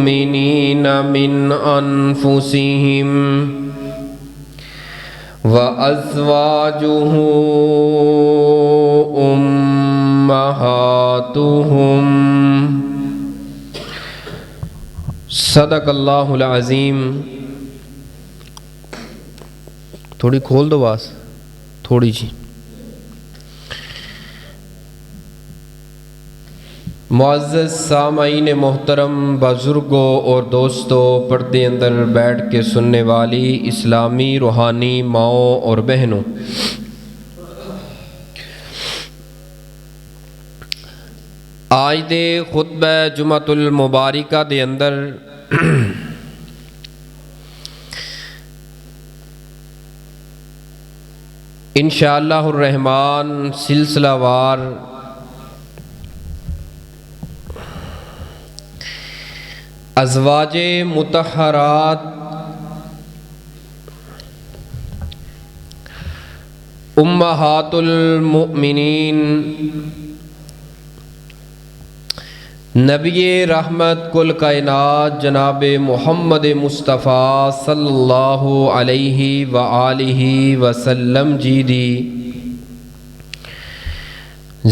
मुमिनीन मिन अनफुसिहिम व अज़वाजुहु उम्महातुहुम। सदक़ल्लाहुल अज़ीम। थोड़ी खोल दो बास, थोड़ी सी। मुअज़्ज़ज़ सामईन मोहतरम, बुज़ुर्गों और दोस्तों, पर्दे अंदर बैठ के सुनने वाली इस्लामी रूहानी माओं और बहनों, आज दे खुतबा जुमअतुल मुबारका दे अंदर इंशाअल्लाहुर रहमान सिलसिलावार अज़वाजे मुतहरात उम्महातुल मुमिनीन नबी रहमत कुल कायनात जनाब मोहम्मद मुस्तफ़ा सल्लल्लाहु अलैहि व आलिहि वसल्लम जी दी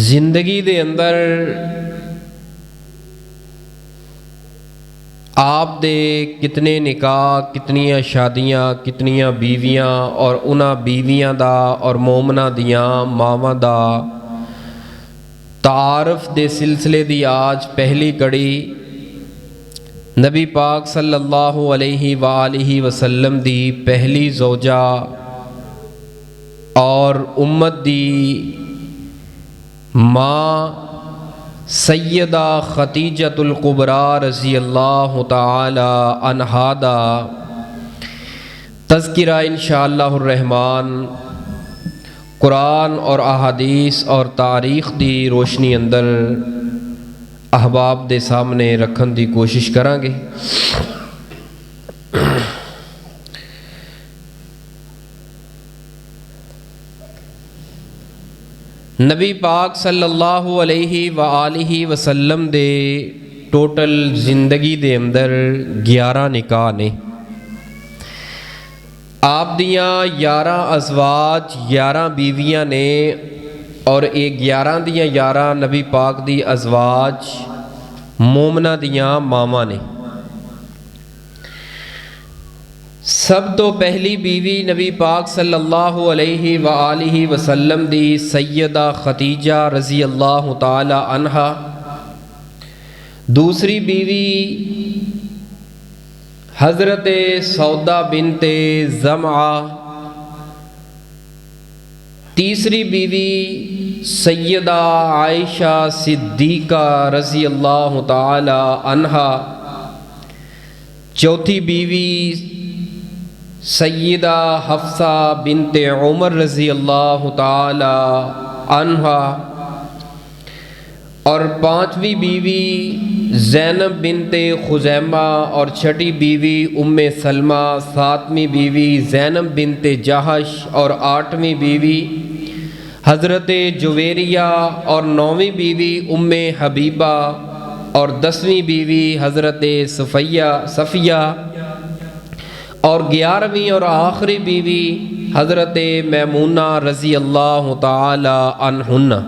जिंदगी दे अंदर आप दे कितने निकाह, कितनियां शादियां, कितनियां बीवियां और उन्हां बीवियां दा और मोमना दियां मावां दा तारफ दे सिलसिले दी आज पहली कड़ी नबी पाक सल्लल्लाहु अलैहि वालिहि वसल्लम दी पहली ज़ौजा और उम्मत दी माँ सैयदा खतीजतुल कुबरा रज़ी अल्लाह ताला अन्हा दा तज़किरा इंशाअल्लाहुर रहमान कुरान और अहादीस और तारीख़ दी रोशनी अंदर अहबाब दे सामने रखन दी कोशिश करांगे। नबी पाक सल्लल्लाहु अलैहि व आलिहि वसल्लम दे टोटल जिंदगी दे अंदर 11 निकाह ने। आप दियाँ 11 अज़वाज 11 बीवियाँ ने और ये 11 दियाँ 11 नबी पाक दी अज़वाज मोमना दियाँ मामा ने। सब तो पहली बीवी नबी पाक सल्लल्लाहु अलैहि व आलिहि वसल्लम दी सैयदा खतीजा रज़ी अल्लाह ताला अन्हा। दूसरी बीवी हज़रत सौदा बिनते ज़मआ। तीसरी बीवी सैयदा आयशा सिद्दीक़ा रज़ी अल्लाह ताला अन्हा। चौथी बीवी सैयदा हफ्सा बिनते उमर रज़ी अल्लाह ताला अन्हा। और पांचवी बीवी ज़ैनब बिनते खुज़ैमा और छठी बीवी उम्मे सलमा। सातवीं बीवी ज़ैनब बिनते जहश और आठवीं बीवी हज़रत जुवेरिया और नौवीं बीवी उम्मे हबीबा और 10वीं बीवी हज़रत सफ़िया और 11वीं और आखिरी बीवी हज़रत मैमूना रज़ी अल्लाह ताला अन्हुन्ना।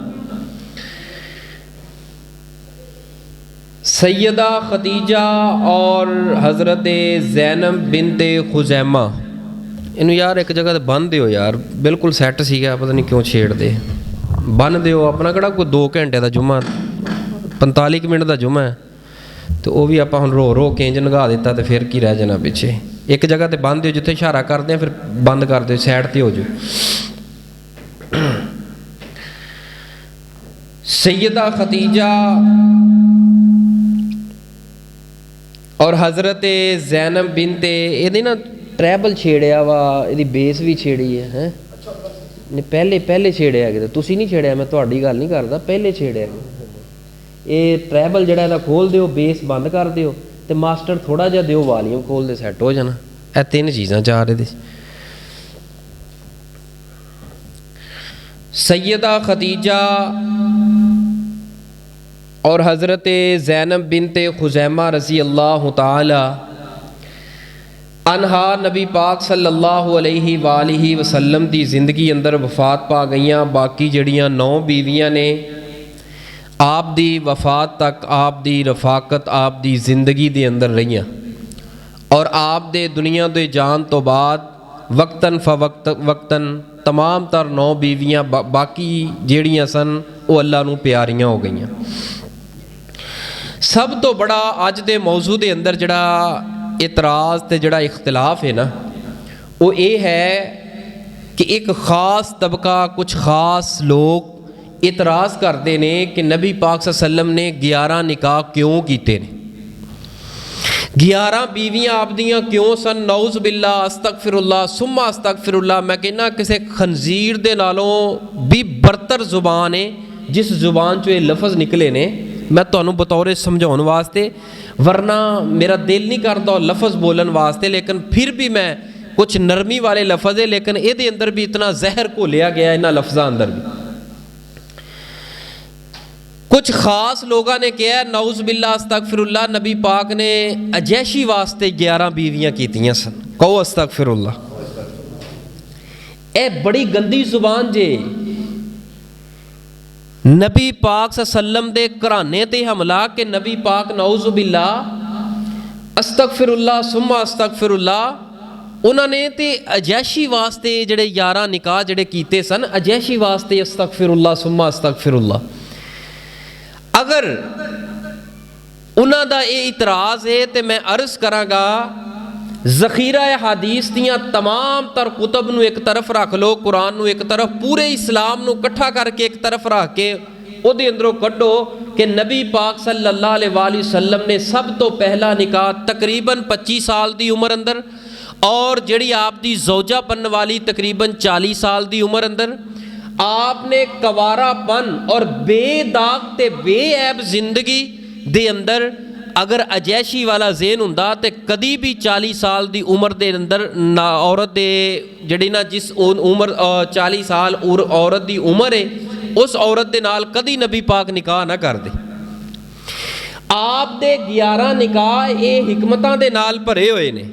सैयदा खतीजा और हज़रत ज़ैनब बिनते खुज़ैमा। इनू यार एक जगह बन दियो यार, बिल्कुल सैट सीगा, पता नहीं क्यों छेड़ते। बन दियो अपना, किहड़ा कोई 2 घंटे का जुम्मा, 45 मिनट का जुम्मा है, तो वह भी आपां हुण रो रो के इंज नगा दिता तो फिर की रह जाना पिछे। एक जगह तो बन दियो, जिथे इशारा करते हैं फिर बंद कर दियो, सैड ते हो जाओ। सैयदा खतीजा और हज़रत ज़ैनब बिनते, ये ना ट्रैबल छेड़िया वा, ये बेस भी छेड़ी है, हैं नहीं पहले छेड़िया कि तुसी नहीं छेड़िया, मैं तुहाडी गल नहीं करदा, पहले छेड़िया। ये ट्रैबल जिहड़ा खोल दिओ, बेस बंद कर दिओ ते मास्टर थोड़ा जिहा दिओ वालीम खोल दे, सैट हो जाना। ये 3 चीज़ां चार ये। सैयदा खतीजा और हज़रत ज़ैनब बिनते खुज़ैमा रज़ी अल्लाह ताला अनहा नबी पाक सल्लल्लाहु अलैहि वालिहि वसल्लम दी ज़िंदगी अंदर वफात पा गईयां। बाकी जड़ियां 9 बीवियां ने आप दी वफात तक आप दी रफाकत आप दी ज़िंदगी दे अंदर रहियां और आप दे दुनिया दे जान तो बाद वक्तन वक्तन तमाम तर 9 बीवियां बाकी जड़ियां सन वो अल्लाह नूं प्यारियां हो गईयां। सब तो बड़ा अज दे मौजू दे अंदर जड़ा इतराज़ ते जड़ा इख्तिलाफ है ना वो ये है कि एक ख़ास तबका कुछ ख़ास लोग इतराज़ करते ने कि नबी पाक सल्लम ने 11 निकाह क्यों कीते ने, 11 बीवियां आप दियां क्यों सन। नौज़ बिल्ला अस्तगफिरुल्लाह सुम्मा अस्तगफिरुल्लाह। मैं कहना किसी खंजीर दे नालों भी बरतर जुबान है जिस जुबान चो ये लफज निकले ने। मैं तुहानू बतौर समझाने वास्ते, वरना मेरा दिल नहीं करता लफज बोलन वास्ते, लेकिन फिर भी मैं कुछ नरमी वाले लफज है लेकिन ये अंदर भी इतना जहर घोलिया गया इन्हां लफ्ज़ां अंदर भी। कुछ खास लोगों ने कहा नौज़ बिल्ला अस्तगफिरुल्लाह नबी पाक ने अजैशी वास्ते 11 बीवियां कीतियां सन। कहो अस्तगफिरुल्लाह। ए बड़ी गंदी जुबान जे। नबी पाक सल्लम दे घराने ते हमला के नबी पाक नौज़ बिल्ला अस्तगफिरुल्लाह सुम्मा अस्तगफिरुल्लाह उन्होंने ते अजैशी वास्ते जड़े 11 निकाह जड़े कीते सन अजैशी वास्ते अस्तगफिरुल्लाह सुम्मा अस्तगफिरुल्लाह। अगर उन्हों का ये इतराज़ है तो मैं अर्ज़ कराँगा ज़ख़ीरा हदीस दियाँ तमाम तर कुतब नूं एक तरफ रख लो, कुरान नूं एक तरफ, पूरे इस्लाम नूं इकट्ठा करके एक तरफ रख के उहदे अंदरों कड्डो कि नबी पाक सल्लल्लाहु अलैहि वसल्लम ने सब तो पहला निकाह तकरीबन 25 साल की उम्र अंदर और जिहड़ी आप दी ज़ौजा बनने वाली तकरीबन 40 साल की उम्र अंदर आपने कवारापन और बेदाग ते बेऐब जिंदगी दे अंदर अगर अजैशी वाला ज़ेन हुंदा ते कदी भी 40 साल की उम्र के अंदर ना औरत दे जिहड़ी ना जिस उम्र 40 साल औरत की उम्र है उस औरत के नाल कदी नबी पाक निकाह ना कर दे। आप दे 11 निकाह ये हिकमतां दे नाल भरे हुए ने।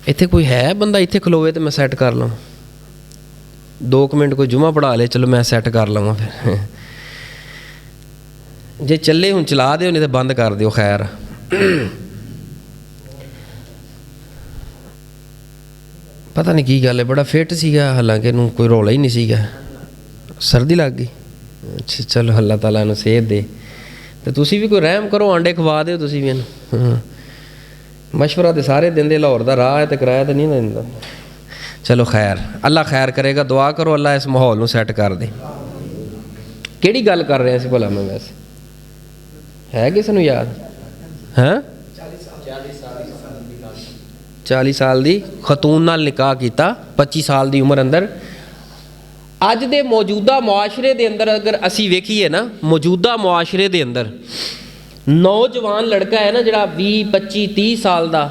इत्थे कोई है बंदा इत्थे खलोवे तो मैं सैट कर लवां, 2 मिनट कोई जुमा पढ़ा ले, चलो मैं सैट कर लवां फिर। जे चले हुण चला दिओ नहीं तो बंद कर दिओ। खैर पता नहीं की गल है, बड़ा फिट सीगा हालांकि नूं कोई रौला ही नहीं सीगा, सर्दी लग गई। अच्छा चलो अल्लाह ताला नूं सेहत दे। तो तुसीं भी कोई रहम करो, आंडे खवा दिओ तुसीं भी इहनूं। मशवरा तो सारे देंदे, लाहौर का राह है तो किराया तो नहीं देंदा। चलो खैर अल्लाह खैर करेगा, दुआ करो अल्लाह इस माहौल नूं सैट कर दे। किहड़ी गल कर रहे सी भला मैं, वैसे है किसी नूं याद? हैं 40 साल की खतून नाल निकाह किया 25 साल की उम्र अंदर। अज दे मौजूदा मुआशरे दे अंदर अगर असी वेखीए ना, मौजूदा मुआशरे दे अंदर नौजवान लड़का है ना जिहड़ा 20 25 30 साल का,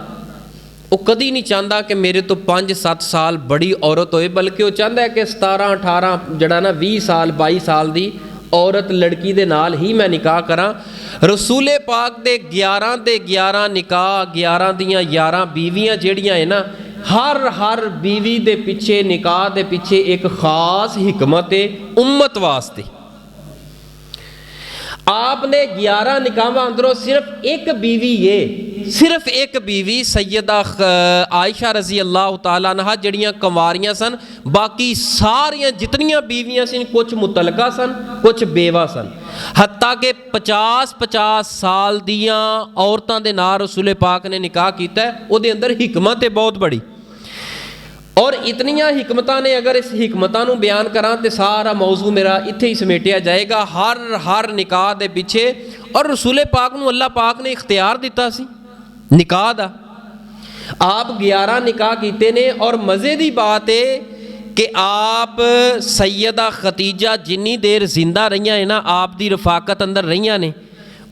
वो कदी नहीं चाहता कि मेरे तो 5-7 साल बड़ी औरत होए, बल्कि वो चाहता है कि 17-18 जड़ा ना 20 साल 22 साल की औरत लड़की दे नाल ही मैं निकाह करा। रसूले पाक दे 11 दे 11 निकाह, 11 दियाँ 11 बीवियाँ जिहड़ियां है ना, हर बीवी दे पिछे निकाह दे पिछे एक खास हिकमत है उम्मत वास्ते। आपने 11 निकाह अंदरों सिर्फ एक बीवी है, सिर्फ एक बीवी सैयदा आयशा रजी अल्लाह तआला अन्हा जड़ियाँ कंवारियाँ सन, बाकी सारियाँ जितनियाँ बीवियाँ सन कुछ मुतलका सन कुछ बेवा सन। हत्ता के 50-50 साल दियाँ औरतों के नाल रसूले पाक ने निकाह किया है। उहदे अंदर हिकमत है बहुत बड़ी, और इतनियाँ हिकमतां ने, अगर इस हिकमतां नूं बयान करा तो सारा मौजू मेरा इत्थे ही समेटिया जाएगा। हर निकाह दे पिछे, और रसूले पाक नूं अल्लाह पाक ने इख्तियार दिता सी निकाह दा। आप 11 निकाह कीते ने, और मज़े की बात है कि आप सैयदा खतीजा जिन्नी देर जिंदा रहियां है ना, आप दी रफाकत अंदर रहियां ने,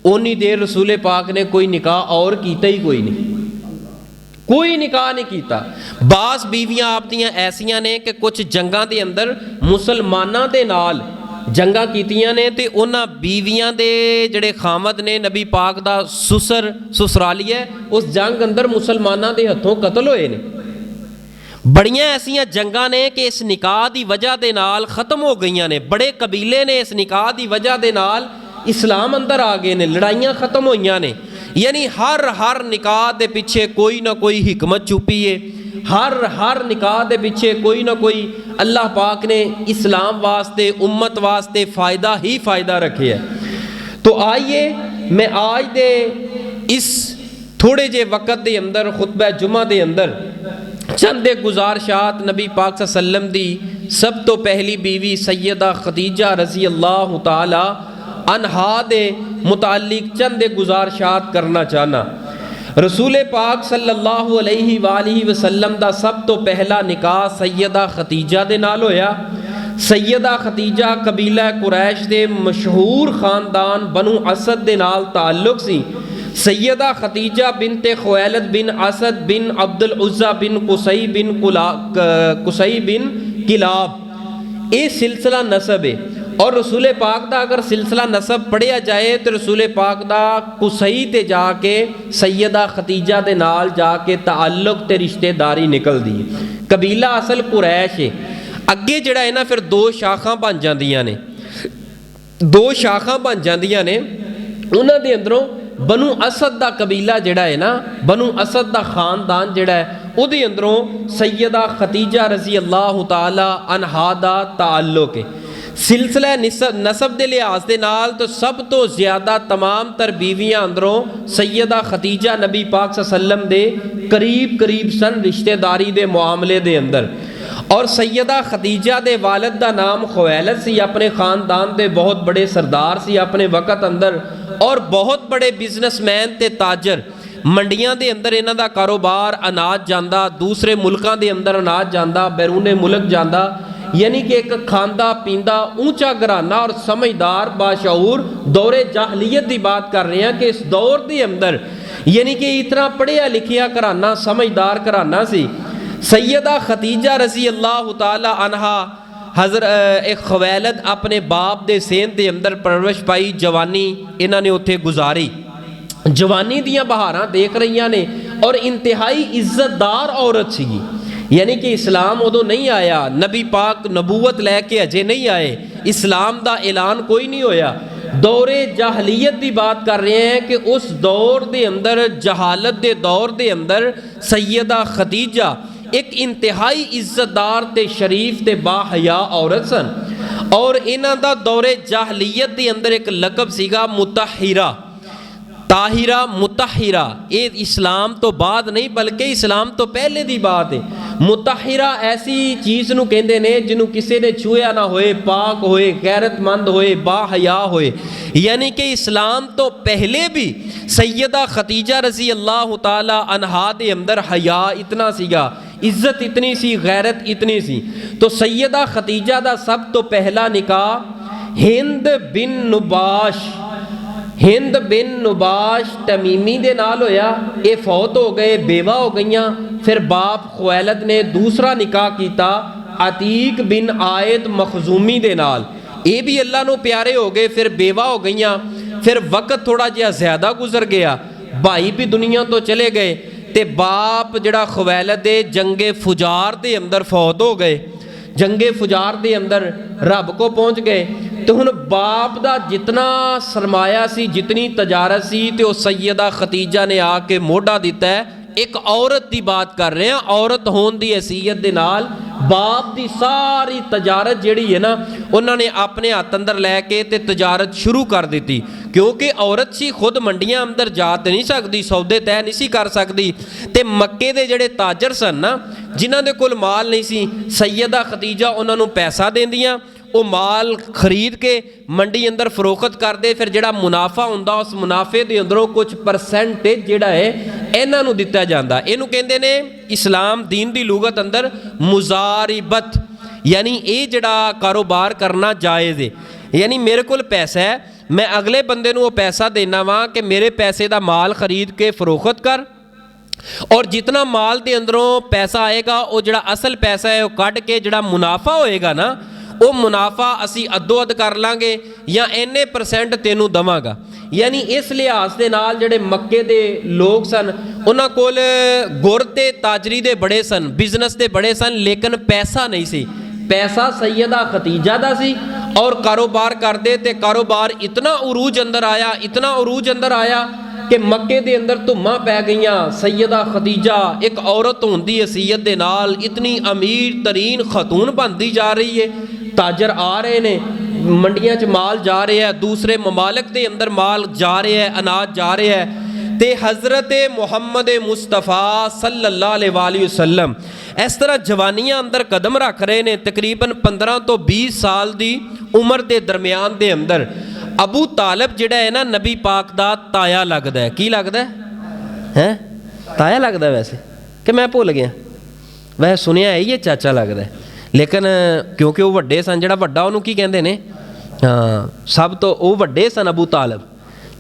उन्नी देर रसूले पाक ने कोई निकाह और कीता ही कोई नहीं, कोई निकाह नहीं किया। बास बीवियां आप दियां ऐसियां ने कि कुछ जंगां दे अंदर मुसलमानां दे नाल जंगां कीतियां ने ते उन्हां बीवियां दे जिहड़े खामद ने नबी पाक दा ससुराली है उस जंग अंदर मुसलमानां दे हत्थों कतल होए ने। बड़ियां ऐसियां जंगां ने कि इस निकाह दी वजह दे नाल ख़त्म हो गईयां ने। बड़े कबीले ने इस निकाह दी वजह दे नाल इस्लाम अंदर आ गए ने, लड़ाइयां ख़त्म होईयां ने। यानी हर निकाह दे पिछे कोई ना कोई हिकमत छुपी है, हर निकाह दे पिछे कोई ना कोई अल्लाह पाक ने इस्लाम वास्ते उम्मत वास्ते फ़ायदा ही फ़ायदा रखे है। तो आइए मैं आज दे इस थोड़े जे वक़्त दे अंदर खुतबा जुमा दे अंदर चंद गुजारिशात नबी पाक सल्लम दी सब तो पहली बीवी सैयदा खदीजा रज़ी अल्लाह ताला अन्हा दे मुतालिक चंद गुजारिशात करना चाहना। रसूल पाक सल्लल्लाहु अलैहि वालिहि वसल्लम दा सब तो पहला निकाह सैयदा खदीजा दे नाल होया। सैयदा खदीजा कबीला कुरैश दे मशहूर ख़ानदान बनु असद दे नाल ताल्लुक सी। सैयदा खदीजा बिनते खुवैलद बिन असद बिन अब्दुल उज़्ज़ा बिन कुसई बिन किलाब ये सिलसिला नसब है। और रसूल पाक दा अगर सिलसिला नसब पढ़िया जाए तो रसूल पाक दा कुसई ते जाके सैयदा खदीजा दे नाल जाके ताल्लुक ते रिश्तेदारी निकलदी है। कबीला असल कुरैश है। अगे जिहड़ा है ना फिर दो शाखां बन जांदियां ने, दो शाखां बन जांदियां ने। उन्हां दे अंदरों बनु असद दा कबीला जिहड़ा है ना, बनु असद दा खानदान जिहड़ा है उहदे अंदरों सैयदा खदीजा रज़ी अल्लाह ताला अन्हा दा ताल्लुक है। सिलसिला नसब के लिहाज के नाल तो सब तो ज़्यादा तमाम तर बीवियां अंदरों सैयदा खदीजा नबी पाक सल्लम दे करीब सन रिश्तेदारी दे मामले दे अंदर। और सैयदा खदीजा दे वालिद दा नाम खुवैलद सी, अपने ख़ानदान दे बहुत बड़े सरदार सी अपने वक़्त अंदर और बहुत बड़े बिजनेसमैन ते ताजर। मंडियां दे अंदर इन्हां दा कारोबार, अनाज जांदा दूसरे मुल्कां दे अंदर, अनाज जांदा बैरूने मुल्क जांदा। यानी कि एक खांदा पींदा ऊंचा घराना और समझदार बाशऊर दौरे जाहलियत की बात कर रहे हैं कि इस दौर के अंदर यानी कि इतना पढ़िया लिखिया घराना समझदार घराना सी। सैयदा खदीजा रज़ी अल्लाह ताला अन्हा एक खुवैलद अपने बाप दे सेन के अंदर परवरिश पाई। जवानी इन्हों ने उत्थे गुजारी, जवानी दियां बहारां देख रही ने और इंतहाई इज्जतदार औरत सी। यानी कि इस्लाम उदों नहीं आया, नबी पाक नबूवत लैके अजे नहीं आए, इस्लाम का ऐलान कोई नहीं होया। दौरे जाहलियत की बात कर रहे हैं कि उस दौर के अंदर जहालत के दौर के अंदर सैयदा खदीजा एक इंतहाई इज्जतदार ते शरीफ ते बाहया औरत सन। और इन्हां दा दौरे जाहलियत के अंदर एक लकब सीगा मुतहिरा, ताहिरा मुतहिरा। ये इस्लाम तो बाद नहीं बल्कि इस्लाम तो पहले की बात है। मुतहिरा ऐसी चीज़ नूं कहंदे ने जिन्हों किसी ने छूया ना होए, पाक होए, गैरतमंद होए, बाहया होए। यानी कि इस्लाम तो पहले भी सैयदा खदीजा रज़ी अल्लाह ताला अन्हा दे अंदर हया इतना सीगा, इज्जत इतनी सी, गैरत इतनी सी। तो सैयदा खदीजा दा सब तो पहला निकाह हिंद बिन नुबाश तमीमी दे नाल होया। ये फौत हो गए, बेवा हो गईयां। फिर बाप खुवैलद ने दूसरा निकाह किया अतीक बिन आयत मखजूमी दे नाल, ये भी अल्लाह नूं प्यारे हो गए, फिर बेवा हो गईयां। फिर वक्त थोड़ा जिहा ज़्यादा गुजर गया, भाई भी दुनिया तो चले गए ते बाप जिहड़ा खुवैलद दे जंगे फुजार दे अंदर फौत हो गए, जंगे फुजार दे अंदर रब को पहुँच गए। तो हुण बाप दा जितना सरमाया सी, जितनी तजारत सी, तो सैयदा खदीजा ने आके मोढ़ा दिता है। एक औरत की बात कर रहे हैं, औरत होने की हैसीयत दे नाल बाप की सारी तजारत जिहड़ी है ना उन्होंने अपने हाथ अंदर लैके ते तजारत शुरू कर दी। क्योंकि औरत सी खुद मंडियां अंदर जा तो नहीं सकती, सौदे तय नहीं सी कर सकती। तो मक्के दे जिहड़े ताजर सन ना, जिन्हां दे कोल माल नहीं सी, सैयदा खदीजा उन्होंने पैसा देंदियां, वो माल खरीद के मंडी अंदर फरोख्त करते। फिर जिहड़ा मुनाफा हुंदा उस मुनाफे के अंदरों कुछ परसेंटेज जिहड़ा है इन्हां नूं दिता जांदा। इहनूं कहंदे ने इस्लाम दीन की लुगत अंदर मुजारिबत, यानी ये जिहड़ा कारोबार करना जायज़ है। यानी मेरे कोल पैसा है, मैं अगले बंदे नूं वो पैसा देना वा कि मेरे पैसे का माल खरीद के फरोख्त कर, और जितना माल के अंदरों पैसा आएगा वो जिहड़ा असल पैसा है वो कट के जिहड़ा मुनाफा होएगा ना ਉਹ ਮੁਨਾਫਾ ਅਸੀਂ ਅੱਧੋ ਅੱਧ ਕਰ ਲਾਂਗੇ ਜਾਂ ਇੰਨੇ % ਤੈਨੂੰ ਦਵਾਂਗਾ। ਯਾਨੀ ਇਸ ਲਿਹਾਜ਼ ਦੇ ਨਾਲ ਜਿਹੜੇ ਮੱਕੇ ਦੇ ਲੋਕ ਸਨ ਉਹਨਾਂ ਕੋਲ ਗੁਰ ਤੇ ਤਾਜਰੀ ਦੇ ਬੜੇ ਸਨ, ਬਿਜ਼ਨਸ ਦੇ ਬੜੇ ਸਨ, ਲੇਕਿਨ ਪੈਸਾ ਨਹੀਂ ਸੀ। ਪੈਸਾ ਸੈਯਦਾ ਖਦੀਜਾ ਦਾ ਸੀ ਔਰ ਕਾਰੋਬਾਰ ਕਰਦੇ ਤੇ ਕਾਰੋਬਾਰ ਇਤਨਾ ਉਰੂਜ ਅੰਦਰ ਆਇਆ, ਇਤਨਾ ਉਰੂਜ ਅੰਦਰ ਆਇਆ ਕਿ ਮੱਕੇ ਦੇ ਅੰਦਰ ਧੁੰਮਾਂ ਪੈ ਗਈਆਂ। ਸੈਯਦਾ ਖਦੀਜਾ ਇੱਕ ਔਰਤ ਹੋਣ ਦੀ ਹਸੀਅਤ ਦੇ ਨਾਲ ਇਤਨੀ ਅਮੀਰ ਤਰੀਨ ਖਤੂਨ ਬਣਦੀ ਜਾ ਰਹੀ ਹੈ। ਤਾਜਰ ਆ ਰਹੇ ਨੇ, ਮੰਡੀਆਂ 'ਚ ਮਾਲ ਜਾ ਰਿਹਾ ਹੈ, ਦੂਸਰੇ ਮਮਾਲਕ ਦੇ ਅੰਦਰ ਮਾਲ ਜਾ ਰਿਹਾ ਹੈ, ਅਨਾਜ ਜਾ ਰਿਹਾ ਹੈ। ਤੇ ਹਜ਼ਰਤ ਮੁਹੰਮਦ ਮੁਸਤਫਾ ਸੱਲੱਲਾਹੁ अलैहि वसल्लम ਇਸ ਤਰ੍ਹਾਂ ਜਵਾਨੀਆਂ ਅੰਦਰ ਕਦਮ ਰੱਖ ਰਹੇ ਨੇ। ਤਕਰੀਬਨ 15 ਤੋਂ 20 ਸਾਲ ਦੀ ਉਮਰ ਦੇ ਦਰਮਿਆਨ ਦੇ ਅੰਦਰ ਅਬੂ ਤਾਲਿਬ ਜਿਹੜਾ ਹੈ ਨਾ ਨਬੀ ਪਾਕ ਦਾ ਤਾਇਆ ਲੱਗਦਾ ਹੈ। ਕੀ ਲੱਗਦਾ ਹੈ? ਤਾਇਆ ਲੱਗਦਾ ਵੈਸੇ ਕਿ ਮੈਂ ਭੁੱਲ ਗਿਆ, ਵੈਸੇ ਸੁਣਿਆ ਇਹ ਚਾਚਾ ਲੱਗਦਾ, ਲੇਕਿਨ ਕਿਉਂਕਿ ਉਹ ਵੱਡੇ ਸਨ, ਜਿਹੜਾ ਵੱਡਾ ਉਹਨੂੰ ਕੀ ਕਹਿੰਦੇ ਨੇ, ਹਾਂ ਸਭ ਤੋਂ ਉਹ ਵੱਡੇ ਸਨ ਅਬੂ ਤਾਲਿਬ,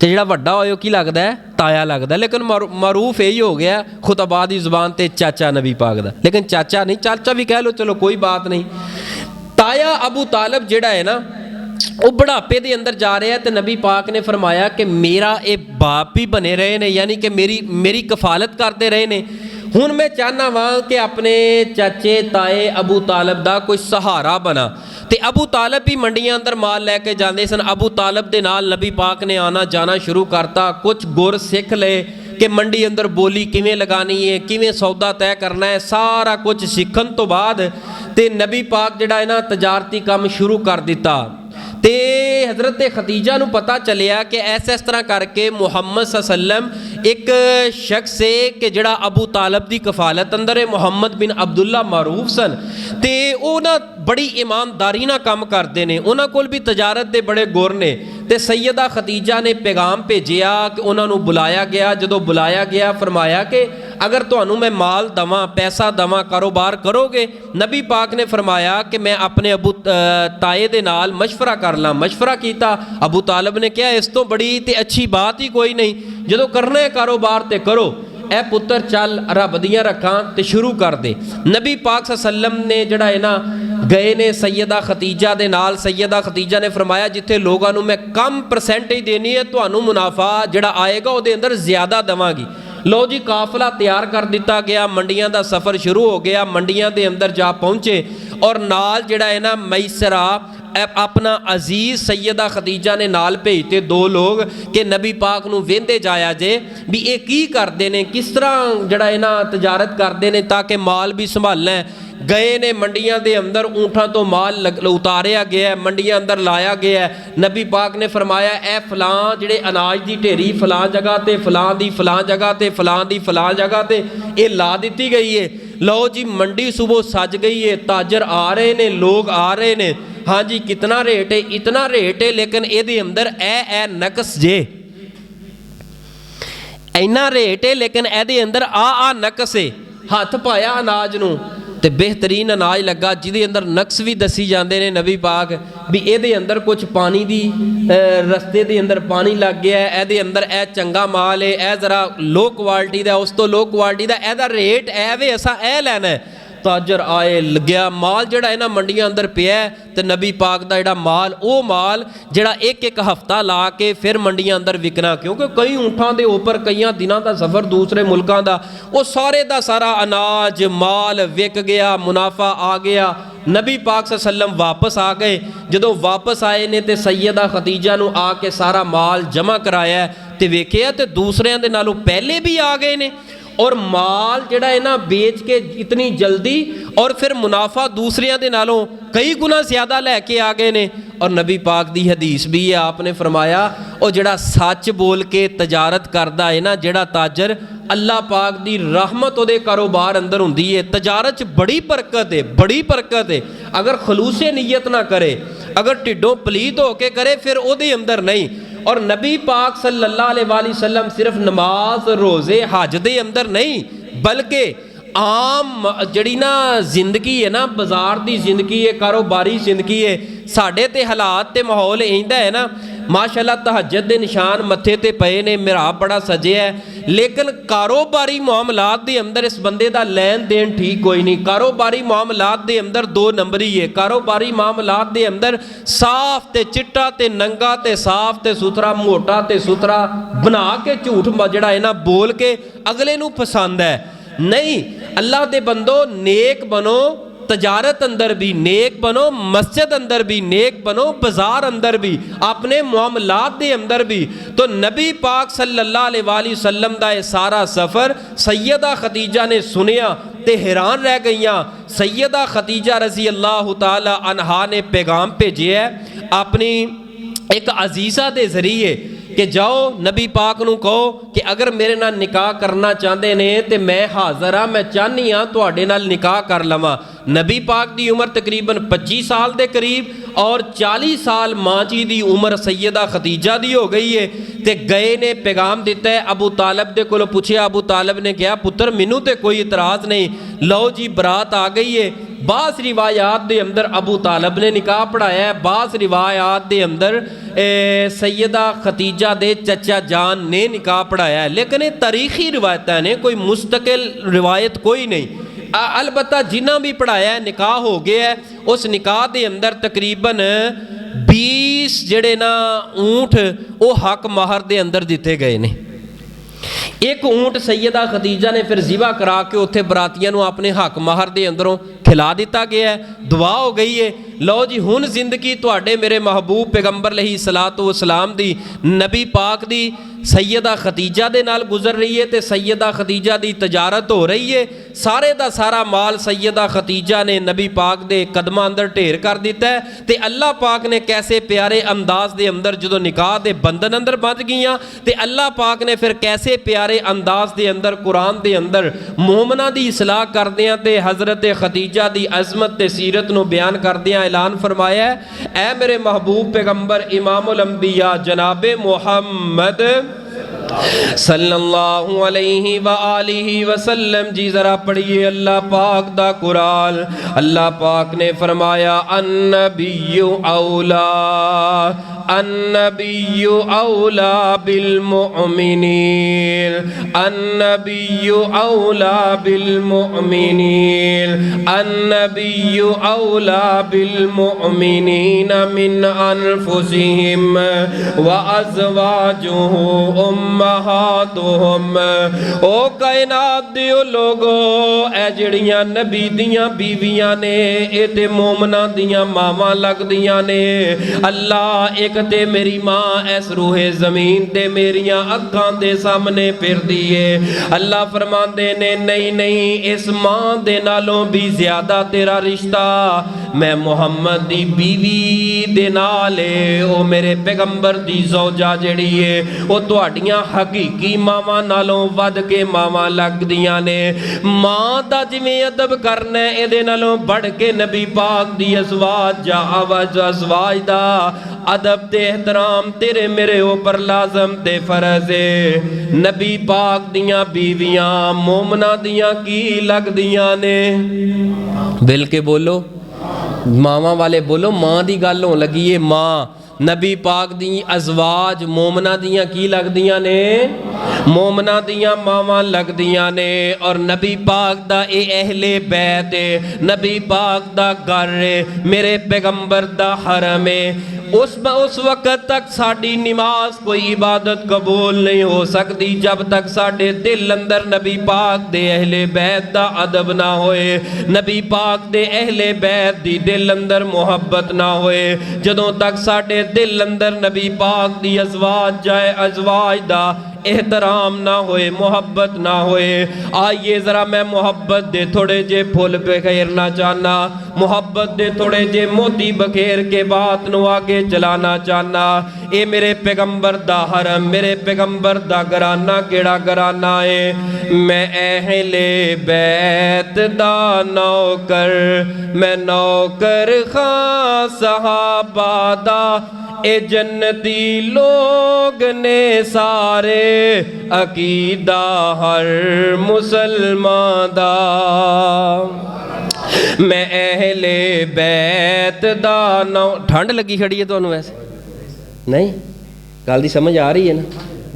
ਤੇ ਜਿਹੜਾ ਵੱਡਾ ਹੋਏ ਉਹ ਕੀ ਲੱਗਦਾ ਹੈ? ਤਾਇਆ ਲੱਗਦਾ। ਲੇਕਿਨ ਮਾਰੂਫ ਇਹੀ ਹੋ ਗਿਆ ਖੁਤਬਾ ਦੀ ਜ਼ੁਬਾਨ ਤੇ ਚਾਚਾ ਨਬੀ ਪਾਕ ਦਾ, ਲੇਕਿਨ ਚਾਚਾ ਨਹੀਂ, ਚਾਚਾ ਵੀ ਕਹਿ ਲਓ, ਚਲੋ ਕੋਈ ਬਾਤ ਨਹੀਂ। ਤਾਇਆ ਅਬੂ ਤਾਲਿਬ ਜਿਹੜਾ ਹੈ ਨਾ ਉਹ ਬੁਢਾਪੇ ਦੇ ਅੰਦਰ ਜਾ ਰਿਹਾ ਤੇ ਨਬੀ ਪਾਕ ਨੇ ਫਰਮਾਇਆ ਕਿ ਮੇਰਾ ਇਹ ਬਾਪ ਵੀ ਬਣੇ ਰਹੇ ਨੇ, ਯਾਨੀ ਕਿ ਮੇਰੀ ਕਫਾਲਤ ਕਰਦੇ ਰਹੇ ਨੇ। ਹੁਣ ਮੈਂ ਚਾਹੁੰਦਾ ਵਾਂ ਕਿ ਆਪਣੇ ਚਾਚੇ ਤਾਏ ਅਬੂ ਤਾਲਿਬ ਦਾ ਕੋਈ ਸਹਾਰਾ ਬਣਾ। ਤੇ ਅਬੂ ਤਾਲਿਬ ਵੀ ਮੰਡੀਆਂ ਅੰਦਰ ਮਾਲ ਲੈ ਕੇ ਜਾਂਦੇ ਸਨ। ਅਬੂ ਤਾਲਿਬ ਦੇ ਨਾਲ ਨਬੀ ਪਾਕ ਨੇ ਆਣਾ ਜਾਣਾ ਸ਼ੁਰੂ ਕਰਤਾ। ਕੁਝ ਗੁਰ ਸਿੱਖ ਲਏ ਕਿ ਮੰਡੀ ਅੰਦਰ ਬੋਲੀ ਕਿਵੇਂ ਲਗਾਣੀ ਹੈ, ਕਿਵੇਂ ਸੌਦਾ ਤੈਅ ਕਰਨਾ ਹੈ, ਸਾਰਾ ਕੁਝ ਸਿੱਖਣ ਤੋਂ ਬਾਅਦ ਤੇ ਨਬੀ ਪਾਕ ਜਿਹੜਾ ਹੈ ਨਾ ਤਜਾਰਤੀ ਕੰਮ ਸ਼ੁਰੂ ਕਰ ਦਿੱਤਾ। ਤੇ ਹਜ਼ਰਤ ਖਦੀਜਾ ਨੂੰ ਪਤਾ ਚੱਲਿਆ ਕਿ ਇਸ ਤਰ੍ਹਾਂ ਕਰਕੇ ਮੁਹੰਮਦ ਸੱਲਮ ਇੱਕ ਸ਼ਖਸ ਹੈ ਕਿ ਜਿਹੜਾ ਅਬੂ ਤਾਲਿਬ ਦੀ ਕਫਾਲਤ ਅੰਦਰ ਹੈ। ਮੁਹੰਮਦ ਬਿਨ ਅਬਦੁੱਲਾ ਮਾਰੂਫ ਸਨ ਤੇ ਉਹ ਨਾ ਬੜੀ ਇਮਾਨਦਾਰੀ ਨਾਲ ਕੰਮ ਕਰਦੇ ਨੇ, ਉਹਨਾਂ ਕੋਲ ਵੀ ਤਜਾਰਤ ਦੇ ਬੜੇ ਗੁਰ ਨੇ। ਤੇ ਸੈਯਦਾ ਖਦੀਜਾ ਨੇ ਪੈਗਾਮ ਭੇਜਿਆ ਕਿ ਉਹਨਾਂ ਨੂੰ ਬੁਲਾਇਆ ਗਿਆ। ਜਦੋਂ ਬੁਲਾਇਆ ਗਿਆ ਫਰਮਾਇਆ ਕਿ ਅਗਰ ਤੁਹਾਨੂੰ ਮੈਂ ਮਾਲ ਦਵਾਂ, ਪੈਸਾ ਦਵਾਂ, ਕਾਰੋਬਾਰ ਕਰੋਗੇ? ਨਬੀ ਪਾਕ ਨੇ ਫਰਮਾਇਆ ਕਿ ਮੈਂ ਆਪਣੇ ਅਬੂ ਤਾਏ ਦੇ ਨਾਲ ਮਸ਼ਵਰਾ ਕਰ ਲਾਂ। ਮਸ਼ਵਰਾ ਕੀਤਾ। ਅਬੂ ਤਾਲਿਬ ਨੇ ਕਿਹਾ ਇਸ ਤੋਂ ਬੜੀ ਤੇ ਅੱਛੀ ਬਾਤ ਹੀ ਕੋਈ ਨਹੀਂ, ਜਦੋਂ ਕਰਨਾ ਹੈ ਕਾਰੋਬਾਰ ਤੇ ਕਰੋ। ਇਹ ਪੁੱਤਰ ਚੱਲ ਰੱਬ ਦੀਆਂ ਰੱਖਾਂ ਤੇ ਸ਼ੁਰੂ ਕਰ ਦੇ। ਨਬੀ ਪਾਕ ਸੱਲਮ ਨੇ ਜਿਹੜਾ ਹੈ ਨਾ ਗਏ ਨੇ ਸੈਯਦਾ ਖਦੀਜਾ ਦੇ ਨਾਲ। ਸੈਯਦਾ ਖਦੀਜਾ ਨੇ ਫਰਮਾਇਆ ਜਿੱਥੇ ਲੋਕਾਂ ਨੂੰ ਮੈਂ ਕਮ ਪਰਸੈਂਟੇਜ ਦੇਣੀ ਹੈ, ਤੁਹਾਨੂੰ ਮੁਨਾਫਾ ਜਿਹੜਾ ਆਏਗਾ ਉਹਦੇ ਅੰਦਰ ਜ਼ਿਆਦਾ ਦੇਵਾਂਗੀ। ਲੋ ਜੀ ਕਾਫਲਾ ਤਿਆਰ ਕਰ ਦਿੱਤਾ ਗਿਆ। ਮੰਡੀਆਂ ਦਾ ਸਫ਼ਰ ਸ਼ੁਰੂ ਹੋ ਗਿਆ। ਮੰਡੀਆਂ ਦੇ ਅੰਦਰ ਜਾ ਪਹੁੰਚੇ ਔਰ ਨਾਲ ਜਿਹੜਾ ਹੈ ਨਾ ਮੈਸਰਾ ਆਪਣਾ ਅਜ਼ੀਜ਼ ਸੈਯਦਾ ਖਦੀਜਾ ਨੇ ਨਾਲ ਭੇਜਤੇ 2 ਲੋਕ ਕਿ ਨਬੀ ਪਾਕ ਨੂੰ ਵੇਂਦੇ ਜਾਇਆ ਜੇ ਵੀ ਇਹ ਕੀ ਕਰਦੇ ਨੇ, ਕਿਸ ਤਰ੍ਹਾਂ ਜਿਹੜਾ ਹੈ ਨਾ ਤਜਾਰਤ ਕਰਦੇ ਨੇ ਤਾਂ ਕਿ ਮਾਲ ਵੀ ਸੰਭਾਲਣਾ। ਗਏ ਨੇ ਮੰਡੀਆਂ ਦੇ ਅੰਦਰ, ਊਂਠਾਂ ਤੋਂ ਮਾਲ ਉਤਾਰਿਆ ਗਿਆ, ਮੰਡੀਆਂ ਅੰਦਰ ਲਾਇਆ ਗਿਆ। ਨਬੀ ਪਾਕ ਨੇ ਫਰਮਾਇਆ ਇਹ ਫਲਾਂ ਜਿਹੜੇ ਅਨਾਜ ਦੀ ਢੇਰੀ ਫਲਾਂ ਜਗ੍ਹਾ ਤੇ, ਫਲਾਂ ਦੀ ਫਲਾਂ ਜਗ੍ਹਾ ਤੇ, ਫਲਾਂ ਦੀ ਫਲਾਂ ਜਗ੍ਹਾ ਤੇ ਇਹ ਲਾ ਦਿੱਤੀ ਗਈ ਹੈ। ਲਓ ਜੀ ਮੰਡੀ ਸੁਬਹ ਸੱਜ ਗਈ ਹੈ, ਤਾਜਰ ਆ ਰਹੇ ਨੇ, ਲੋਕ ਆ ਰਹੇ ਨੇ। हाँ जी कितना रेट है? इतना रेट है, लेकिन ये अंदर ए नकस जे, इन्ना रेट है लेकिन ये अंदर आ नकस है। हथ पाया अनाज नूं ते बेहतरीन अनाज लगा जिहदे अंदर नक्स भी दसी जाते हैं नबी पाक भी ये अंदर कुछ पानी दी रस्ते के अंदर पानी लग गया है, ये अंदर ए चंगा माल है, ए जरा लो क्वालिटी का, उस तो लो क्वालिटी का, एदा रेट ए वे असा ए लैना है। ताजर आए लग्या माल जड़ा है ना मंडियां अंदर पिया ते नबी पाक दा जड़ा माल वो माल जड़ा एक हफ्ता ला के फिर मंडियां अंदर विकना, क्योंकि कई ऊँठां दे उपर कई दिनों का सफ़र दूसरे मुल्कों का, वो सारे का सारा अनाज माल विक गया, मुनाफा आ गया। नबी पाक सल्लम वापस आ गए। जदों वापस आए ने ते सैयदा खदीजा नूं आके सारा माल जमा कराया ते वेखिया ते दूसरियां दे नालों पहले भी आ गए ने और माल जड़ा है ना बेच के इतनी जल्दी और फिर मुनाफा दूसरियां दे नालों कई गुना ज़्यादा लैके आ गए ने। और नबी पाक दी हदीस भी है, आपने फरमाया और जड़ा सच बोल के तजारत करदा है ना जड़ा ताजर, अल्लाह पाक दी रहमत उहदे कारोबार अंदर हुंदी है। तजारत च बड़ी बरकत है, बड़ी बरकत है। अगर खलूसे नीयत ना करे, अगर ढिडों पलीत होके करे फिर उहदे अंदर नहीं। और नबी पाक सल्लल्लाहु अलैहि वसल्लम सिर्फ नमाज रोज़े हज दे अंदर नहीं बल्कि आम जड़ी ना जिंदगी है ना, बाजार की जिंदगी है, कारोबारी जिंदगी है, साढ़े ते हालात ते माहौल इंदा है ना, माशाअल्लाह तहज्जुद दे निशान मत्थे ते पए ने, मिहराब बड़ा सजिया है, लेकिन कारोबारी मामलात दे अंदर इस बंदे दा लैन देन ठीक कोई नहीं। कारोबारी मामलात दे अंदर दो नंबरी है। कारोबारी मामलात दे अंदर साफ ते चिट्टा ते नंगा ते साफ ते सुथरा, मोटा ते सुथरा बना के झूठ जड़ा है ना बोल के अगले नू पसंद है। नहीं, अल्लाह दे बंदो नेक बनो, तजारत अंदर भी नेक बनो, मस्जिद अंदर भी नेक बनो, बाजार अंदर भी, अपने मामलात दे अंदर भी। तो नबी पाक सल्लल्लाहु अलैहि वसल्लम दा ये सारा सफ़र सैयदा खदीजा ने सुनिया ते हैरान रह गईयां। सैयदा खदीजा रज़ी अल्लाह ताला अन्हा ने पैगाम भेजिया अपनी एक अजीज़ा दे जरिए कि जाओ नबी पाक नू कहो कि अगर मेरे नाल निकाह करना चाहते ने तो मैं हाज़र हाँ, मैं चाहनी हाँ तुहाडे नाल निकाह कर लवां। नबी पाक दी उम्र तकरीबन 25 साल के करीब और 40 साल माँ जी दी उम्र सैयदा खदीजा दी हो गई है। ते गए ने पैगाम दिता है, अबू तालब दे कोलों पुछया, अबू तालब ने कहा पुत्र मैनू तो कोई इतराज़ नहीं, लो जी बरात आ गई है। बास रिवायात दे अंदर अबू तालब ने निकाह पढ़ाया है, बास रिवायात दे अंदर सैयदा खदीजा दे चचा जान ने निकाह पढ़ाया है, लेकिन ये तारीखी रिवायत ने, कोई मुस्तकिल रिवायत कोई नहीं। अलबत्ता जिन्ना भी पढ़ाया है निकाह हो गया है। उस निकाह दे अंदर तकरीबन 20 जड़े ना ऊँट वो हक महर दे अंदर दिते गए ने। एक ऊँट सैयदा खदीजा ने फिर ज़िबा करा के उत्थे बरातियां नू अपने हक महर दे अंदरों खिला दिता गया है। दुआ हो गई है, लो जी हुण जिंदगी तुहाडे मेरे महबूब पैगंबर अलैहिस्सलातु वस्सलाम दी नबी पाक दी सैयदा खदीजा दे नाल गुजर रही है ते सैयदा खदीजा दी तजारत हो रही है। सारे दा सारा माल सैयदा खदीजा ने नबी पाक दे कदमां अंदर ढेर कर दिता है। ते अल्लाह पाक ने कैसे प्यारे अंदाज दे अंदर जो निकाह दे बंधन अंदर बंध गईयां ते अल्लाह पाक ने फिर कैसे प्यारे अंदाज दे अंदर कुरान दे अंदर मोमना दी इसलाह करदियां ते हज़रत खदीजा दी अज़मत ते सीरत नू बयान करदियां ऐलान फरमाया है, ऐ मेरे महबूब पैगंबर इमामुल अंबिया जनाबे मुहम्मद सल्लल्लाहु अलैहि व आलिहि वसल्लम जी ज़रा पढ़िए अल्लाह पाक दा कुरान। अल्लाह पाक ने फरमाया अन्नबिय्यु औला, अन्नबिय्यु औला बिल मुअमिनीन, अन्नबिय्यु औला बिल मुअमिनीन, अन्नबिय्यु औला बिल मुअमिनीन मिन अनफुसिहिम व अज़वाजुहु उम्महातुहुम। ओ कायनात दे लोगो, ए जड़ियां नबी दियां बीवियां ने ए ते मोमना दियां मावां लगदियां ने। अल्लाह एक ते मेरी माँ इस रूहे ज़मीन ते मेरियां अखां दे सामने फिरदी है। अल्लाह फरमांदे ने नहीं नहीं, इस माँ दे नालों भी ज़्यादा तेरा रिश्ता मैं मुहम्मद दी बीवी दे नाल है। ओ मेरे पैगंबर दी ज़ौजा जड़ी है वो तुहाडियां हकीकी मावां नालों वध के मावां लगदियां ने। माँ दा जिवें अदब करना है इहदे नालों बढ़ के नबी पाक दी अज़वाज जा अज़वाज दा अदब ते एहतराम तेरे मेरे ऊपर लाजम ते फर्ज है। नबी पाक दियां बीवियां मोमना दियां की लगदियां ने? बिल के बोलो, मावां वाले बोलो, माँ दी गल होन लगी है। माँ नबी पाक दी अज़वाज मोमना दियां की लगदियां ने? मोमना दियां मावां लगदियां ने। और नबी पाक दा ए अहले बैत है, नबी पाक दा घर है, मेरे पैगंबर दा हरम है। उस वक़्त तक साड़ी नमाज कोई इबादत कबूल नहीं हो सकती जब तक साढ़े दिल अंदर नबी पाक दे अहले बैत दा अदब ना होए, नबी पाक दे अहले बैत दी दिल अंदर मुहब्बत ना होए, जदों तक साढ़े दिल अंदर नबी पाक दी अज़वाज जाए अज़वाज दा एहतराम ना होए, मोहब्बत ना होए। आइए ज़रा मैं मोहब्बत दे थोड़े जे फुल बखेरना चाहना, मोहब्बत दे थोड़े जे मोती बखेर के बात नू आगे चलाना चाहना। ये मेरे पैगंबर दा हरम, मेरे पैगंबर दा घराना केड़ा घराना है? मैं अहले बैत दा नौकर, मैं नौकर खां सहाबा दा, ए जन्नती लोग ने सारे अकीदा हर मुसलमान दा। मैं अहले बैत दा नौ। ठंड लगी खड़ी है तुहानू? वैसे नहीं गल दी समझ आ रही है ना?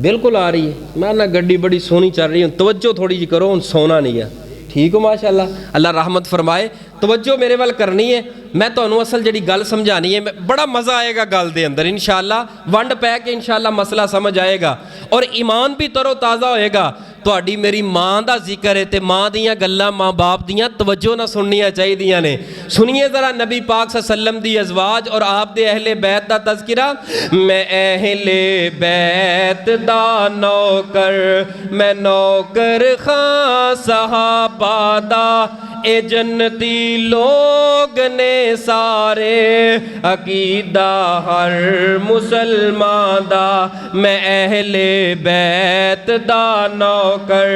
बिल्कुल आ रही है। मैं ना गड्डी बड़ी सोहनी चल रही है, तवज्जो थोड़ी जी करो, हुण सोना नहीं है। ठीक हो माशाअल्लाह, अल्लाह रहमत फरमाए। तवज्जो मेरे वाल करनी है, मैं तुहानू असल जी गल समझानी है। बड़ा मज़ा आएगा गल दे अंदर इंशाअल्लाह, वंड पै के इंशाअल्लाह मसला समझ आएगा और ईमान भी तरो ताज़ा होएगा। तुहाडी मेरी माँ का जिक्र है तो माँ दियाँ गल्लां, माँ बाप दियाँ तवज्जो ना सुननियाँ चाहिदियां ने। सुनिए ज़रा नबी पाक सल्लल्लाहु अलैहि वसल्लम दी अज़वाज और आप दे अहले बैत दा तज़किरा। मैं अहले बैत दा नौकर, मैं नौकर खां सहाबा दा, ए जन्नती लोग ने सारे, अकीदा हर मुसलमान दा। मैं अहले बैत दा नौकर,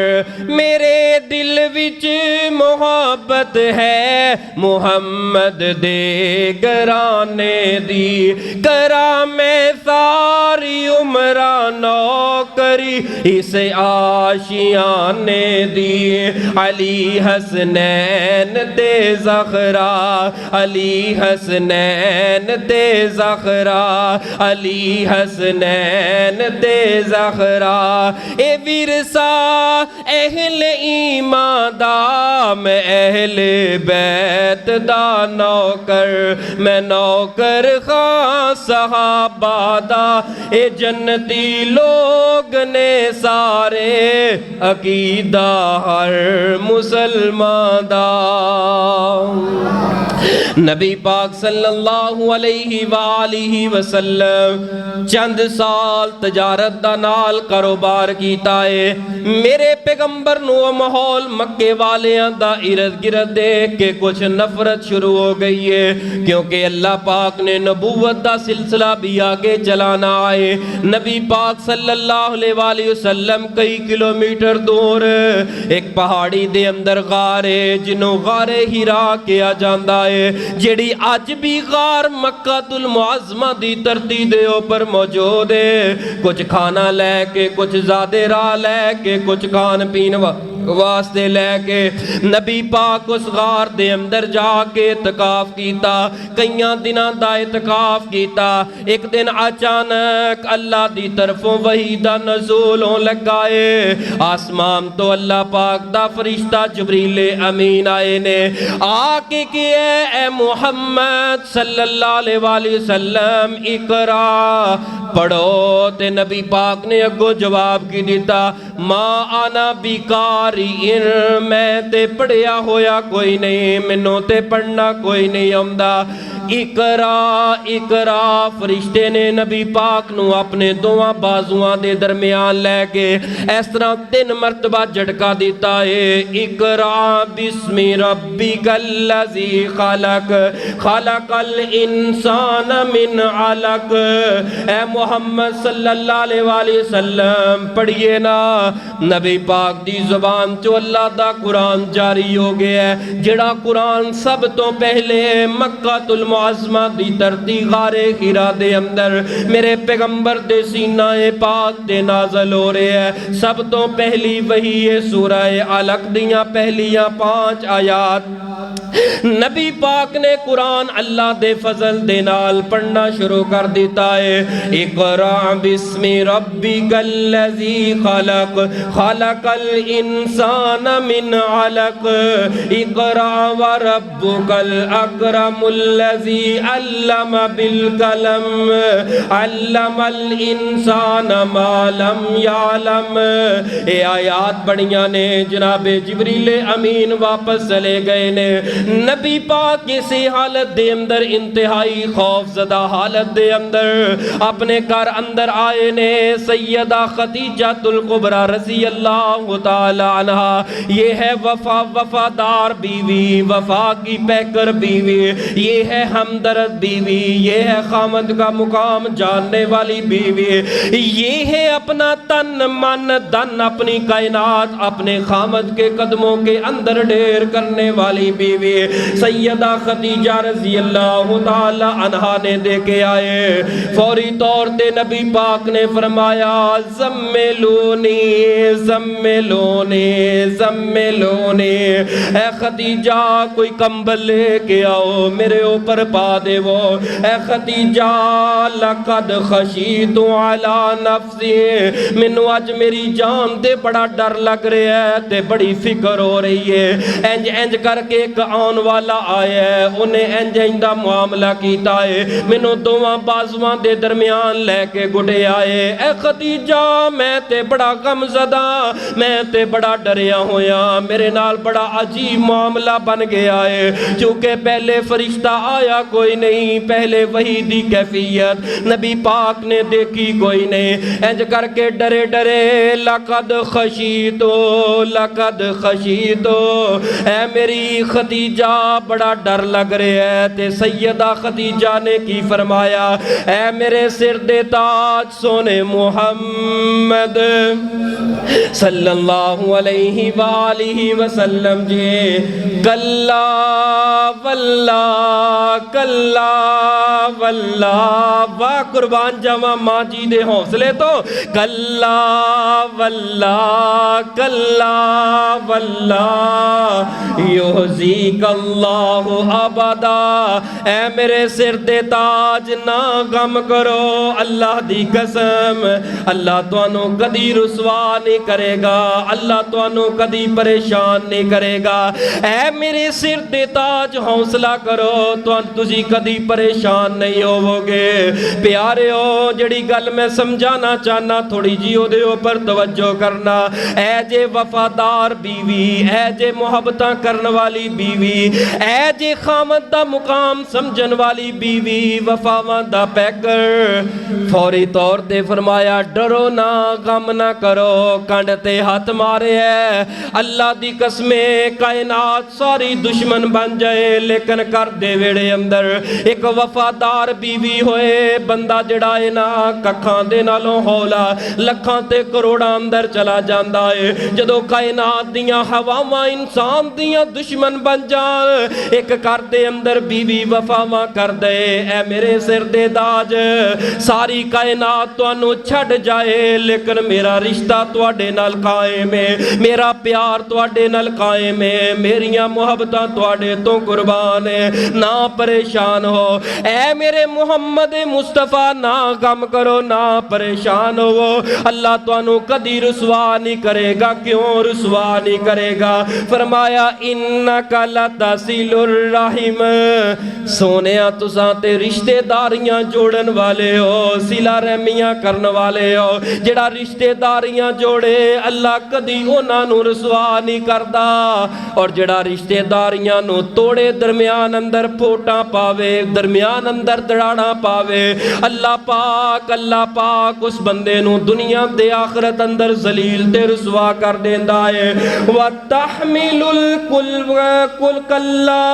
मेरे दिल विच मोहब्बत है मुहम्मद दे घराने दी। करा मैं सारी उम्रा नौकरी इस आशियाने दी। अली हसनैन ते ज़हरा, अली हसनैन ते ज़हरा, अली हसनैन ते ज़हरा। ए विरसा अहले ईमान दा, मैं अहले बैत दा नौकर, मैं नौकर खां सहाबा दा। ए जन्नती लोग ने सारे, अकीदा हर मुसलमान दा। नबी पाक सल्लल्लाहु अलैहि वसल्लम चंद साल तजारत दा नाल कारोबार कीता है। मेरे पैगंबर नू माहौल मक्के वालियां दा इर्द गिर्द देख के कुछ नफरत शुरू हो गई है, क्योंकि अल्लाह पाक ने नबूवत दा सिलसिला भी आगे चलाना है। नबी पाक सल्लल्लाहु अलैहि वसल्लम कई किलोमीटर दूर एक पहाड़ी दे अंदर गार है, जिन्हों गारे हिरा किया जाता है, जेड़ी अज भी गार मक्कातुल मुअज़्ज़मा दी धरती दे ऊपर मौजूद है। कुछ खाना लैके, कुछ ज़ादे राह लैके, कुछ खान पीन वास्ते लैके नबी पाक उस गार दे अंदर जाके इतकाफ कीता। कई दिनां दा इतकाफ कीता। एक दिन अचानक अल्लाह दी तरफों वही दा नज़ूल होने लगा है। आसमान तो अल्लाह पाक दा फरिश्ता जिब्रील अमीन आए ने, आके कि ए मुहम्मद सल्लल्लाहु अलैहि वसल्लम इकरा पढ़ो। ते नबी पाक ने अगो जवाब की दिता, मां आना बिकार, मैं ते पढ़िया होया कोई नहीं, मैनू ते पढ़ना कोई नहीं आंदा। इकरा इकरा फरिश्ते ने नबी पाक नू अपने दोवां बाजुआं दे दरमियान लैके इस तरह 3 मरतबा झटका दिता है। इकरा बिस्मि रब्बिकल लज़ी खलक, खलकल इंसान मिन अलक। ए मोहम्मद सल्लल्लाहु अलैहि वसल्लम पढ़िए ना। नबी पाक दी ज़ुबान चो अल्लाह दा कुरान जारी हो गया है, जिहड़ा कुरान सब तो पहले मक्कातुल मुअज़्ज़मा दी धरती गारे हिरा दे अंदर मेरे पैगंबर दे सीनाए पाक दे नाज़िल हो रहे है। सब तो पहली वही है सूरह अलक दियां पहलियां 5 आयात। नबी पाक ने कुरान अल्लाह दे फजल दे नाल पढ़ना शुरू कर दिता है। इक़रा बिस्मि रब्बिकल लज़ी खलक, खलकल इंसान मिन अलक। इक़रा व रब्बुकल अकरमुल लज़ी अल्लम बिल कलम, अल्लमल इंसान मा लम यालम। ये आयात पढ़ियां ने, जनाबे जिब्रील अमीन वापस चले गए ने। नबी पाक किसी हालत दे अंदर इंतहाई खौफजदा हालत दे अंदर अपने घर अंदर आए ने। सैयदा खदीजातुल कुबरा रज़ी अल्लाह तआला अन्हा, ये है वफादार बीवी, वफा की पैकर बीवी, ये है हमदर्द बीवी, ये है खामद का मुकाम जानने वाली बीवी, ये है अपना तन मन धन अपनी कायनात अपने खामद के कदमों के अंदर ढेर करने वाली बीवी। बीवी सैयदा खदीजा रज़ी अल्लाह ताला अन्हा ने दे के आए। फौरी तौर पे नबी पाक ने फरमाया ज़म्मिलूनी ज़म्मिलूनी ज़म्मिलूनी, ए खदीजा कोई कंबल लेके आओ मेरे ऊपर पा देवो। ए खदीजा लक़द खशीतु अला नफ्सी, मैनू अज मेरी जान ते बड़ा डर लग रहा है ते बड़ी फिक्र हो रही है। इंज इंज करके एक आने वाला आया है, उन्हें इंज इंज दा मामला कीता है, मैनू दोवां बाजुआं दे दरमियान लैके गुडे आए। ए खदीजा मैं ते बड़ा गमज़दा, मैं ते बड़ा डरिया होया, मेरे नाल बड़ा अजीब मामला बन गया है। क्योंकि पहले फरिश्ता आया कोई नहीं, पहले वही दी कैफियत नबी पाक ने देखी कोई नहीं। इंज करके डरे डरे लक़द खशीतो लक़द खशीतो, ऐ मेरी खदीजा बड़ा डर लग रहा है। ते सैयदा खदीजा ने की फरमाया, ऐ मेरे सिर दे ताज सोने मुहम्मद सल्लल्लाहु अलैहि वालिहि वसल्लम जी, कल्ला वल्ला कल्ला वल्ला, वाह कुर्बान जावा माँ जी दे हौसले तो, कल्ला वल्ला कल्ला वल्ला युहज़ीकल्लाहु अबदा, ऐ मेरे सिर दे ताज ना गम करो, अल्लाह दी कसम अल्लाह तुहानू कदी रुसवा नहीं करेगा, अल्लाह तुहानू कदी परेशान नहीं करेगा। ऐ मेरे सिर दे ताज हौसला करो, तुसी कदी परेशान नहीं होवोगे। प्यारे हो जड़ी गल मैं समझाना चाहना थोड़ी जी ओदे ऊपर तवज्जो करना। ऐ जे वफादार बीवी, ऐ जे मुहब्बतां करन वाली बीवी, ऐ जे खामद दा मुकाम समझन वाली बीवी, वफावां दा पैकर फौरी तौर ते फरमाया डरो ना गम ना करो, कंड ते हाथ मारे है। अल्लाह दी कसमे कायनात सारी दुश्मन बन जाए, लेकिन कर दे वेड़े अंदर एक वफादार बीवी होए, बंदा जड़ा है ना कखां दे नालों हौला लखां ते करोड़ां अंदर चला जांदा है। जदों कायनात दियां हवावां इंसान दियां दुश्मन बन जान, एक कर दे अंदर बीवी वफावां कर दे। ऐ मेरे सिर दे ताज सारी कायनात तुहानू छड़ जाए, लेकिन मेरा रिश्ता तुहाडे नाल कायम है, मेरा प्यार तुहाडे नाल कायम है, मेरियां मुहब्बतां तुहाडे तो कुर्बान है, ना परेशान हो। ऐ मेरे मुहम्मद मुस्तफा ना गम करो ना परेशान हो, अल्लाह तुहानू कदी रुसवा नहीं करेगा। क्यों रुसवा नहीं करेगा? फरमाया इन्नका लतसिलुर रहिम, सोनिया तुसां ते रिश्तेदारियां जोड़न वाले हो, सिला रहमियां करन वाले हो। जेड़ा रिश्तेदारियां जोड़े अल्लाह कदी उन्हां नू रुसवा नहीं करदा, और जेड़ा रिश्तेदारियां नू तोड़े दरमियान अंदर फोटा पावे, दरमियान अंदर दड़ाड़ा पावे, अल्लाह पाक उस बंदे नू दुनिया दे आखरत अंदर जलील ते रुसवा कर देंदा है। व तहमिलुल कुल कल्ला,